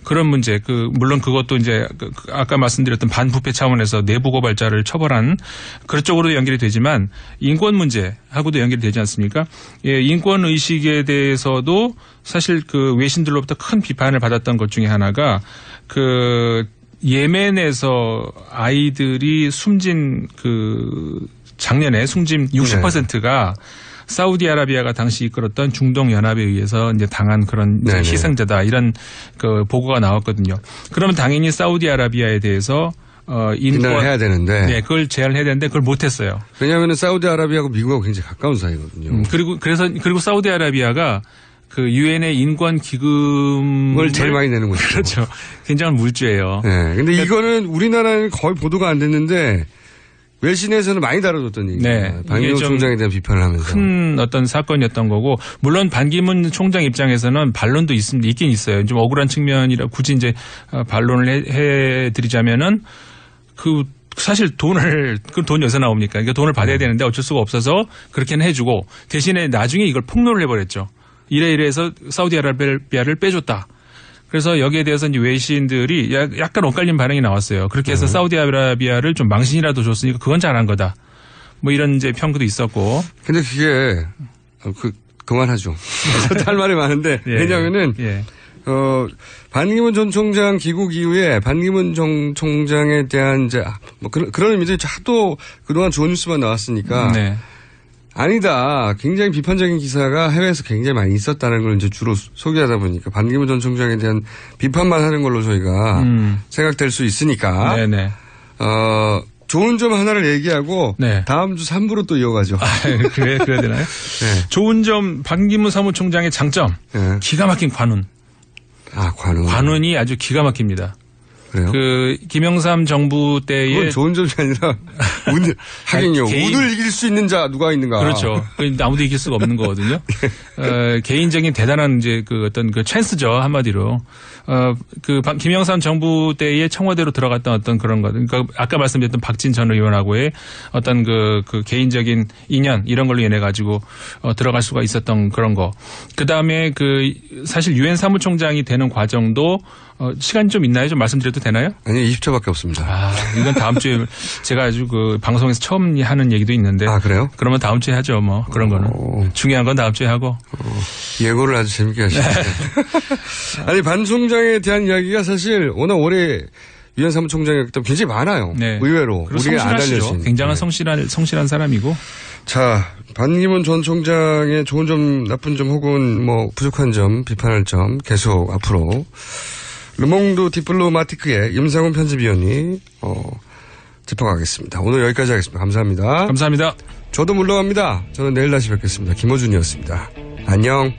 그런 문제 물론 그것도 이제 아까 말씀드렸던 반부패 차원에서 내부 고발자를 처벌한 그쪽으로도 연결이 되지만 인권 문제하고도 연결이 되지 않습니까? 예, 인권 의식에 대해서도 사실 그 외신들로부터 큰 비판을 받았던 것 중에 하나가 예멘에서 아이들이 숨진 작년에 숨진 60%가 사우디아라비아가 당시 이끌었던 중동연합에 의해서 이제 당한 그런 이제 희생자다 이런 보고가 나왔거든요. 그러면 당연히 사우디아라비아에 대해서 인권을 해야 되는데, 네, 그걸 제한을 해야 되는데 그걸 못했어요. 왜냐하면 사우디아라비아하고 미국하고 굉장히 가까운 사이거든요. 그리고 사우디아라비아가 그 유엔의 인권 기금을 제일 많이 내는 거죠. 그렇죠. 굉장한 물주예요. 네, 근데 이거는 우리나라는 거의 보도가 안 됐는데. 외신에서는 많이 다뤄줬던 얘기예요. 네. 반기문 총장에 대한 비판을 하면서. 큰 어떤 사건이었던 거고 물론 반기문 총장 입장에서는 반론도 있긴 있어요. 좀 억울한 측면이라 굳이 이제 반론을 해드리자면은 사실 돈이 어디서 나옵니까? 그러니까 돈을 받아야 되는데 어쩔 수가 없어서 그렇게는 해주고 대신에 나중에 이걸 폭로를 해버렸죠. 이래서 사우디아라비아를 빼줬다. 그래서 여기에 대해서 이제 외신들이 약간 엇갈린 반응이 나왔어요. 그렇게 해서 사우디아라비아를 좀 망신이라도 줬으니까 그건 잘한 거다. 뭐 이런 이제 평가도 있었고. 근데 그게 그만하죠. 할 말이 많은데 왜냐하면은 반기문 전 총장 귀국 이후에 반기문 전 총장에 대한 이제 뭐 그런 의미도 하도 그동안 좋은 뉴스만 나왔으니까. 네. 아니다. 굉장히 비판적인 기사가 해외에서 굉장히 많이 있었다는 걸 이제 주로 소개하다 보니까 반기문 전 총장에 대한 비판만 하는 걸로 저희가 생각될 수 있으니까. 네네. 좋은 점 하나를 얘기하고 다음 주 3부로 또 이어가죠. 그래야 되나요? 네. 좋은 점 반기문 사무총장의 장점. 기가 막힌 관운. 관운. 관운이 아주 기가 막힙니다. 그래요? 그 김영삼 정부 때에 그건 좋은 점이 아니라 하긴요. 운을 이길 수 있는 자 누가 있는가? 그렇죠. 아무도 이길 수가 없는 거거든요. 개인적인 대단한 이제 그 어떤 그 찬스죠 한마디로. 김영삼 정부 때에 청와대로 들어갔던 어떤 그런 것. 그러니까 아까 말씀드렸던 박진 전 의원하고의 어떤 그 개인적인 인연 이런 걸로 인해 가지고 들어갈 수가 있었던 그런 거. 그 다음에 사실 유엔 사무총장이 되는 과정도 시간이 좀 있나요? 좀 말씀드려도 되나요? 아니요, 20초밖에 없습니다. 이건 다음 주에 제가 아주 방송에서 처음 하는 얘기도 있는데. 아, 그래요? 그러면 다음 주에 하죠, 뭐. 그런 거는. 중요한 건 다음 주에 하고. 예고를 아주 재밌게 하시네요. 아니, 반 총장에 대한 이야기가 사실 워낙 오래 유엔 사무총장이었기 때문에 굉장히 많아요. 네. 의외로. 우리가 안 알려진. 굉장한 성실한 사람이고. 자, 반기문 전 총장의 좋은 점, 나쁜 점 혹은 뭐 부족한 점, 비판할 점 계속 앞으로 르몽드 디플로마티크의 임상훈 편집위원이 짚어가겠습니다. 오늘 여기까지 하겠습니다. 감사합니다. 감사합니다. 저도 물러갑니다. 저는 내일 다시 뵙겠습니다. 김호준이었습니다. 안녕.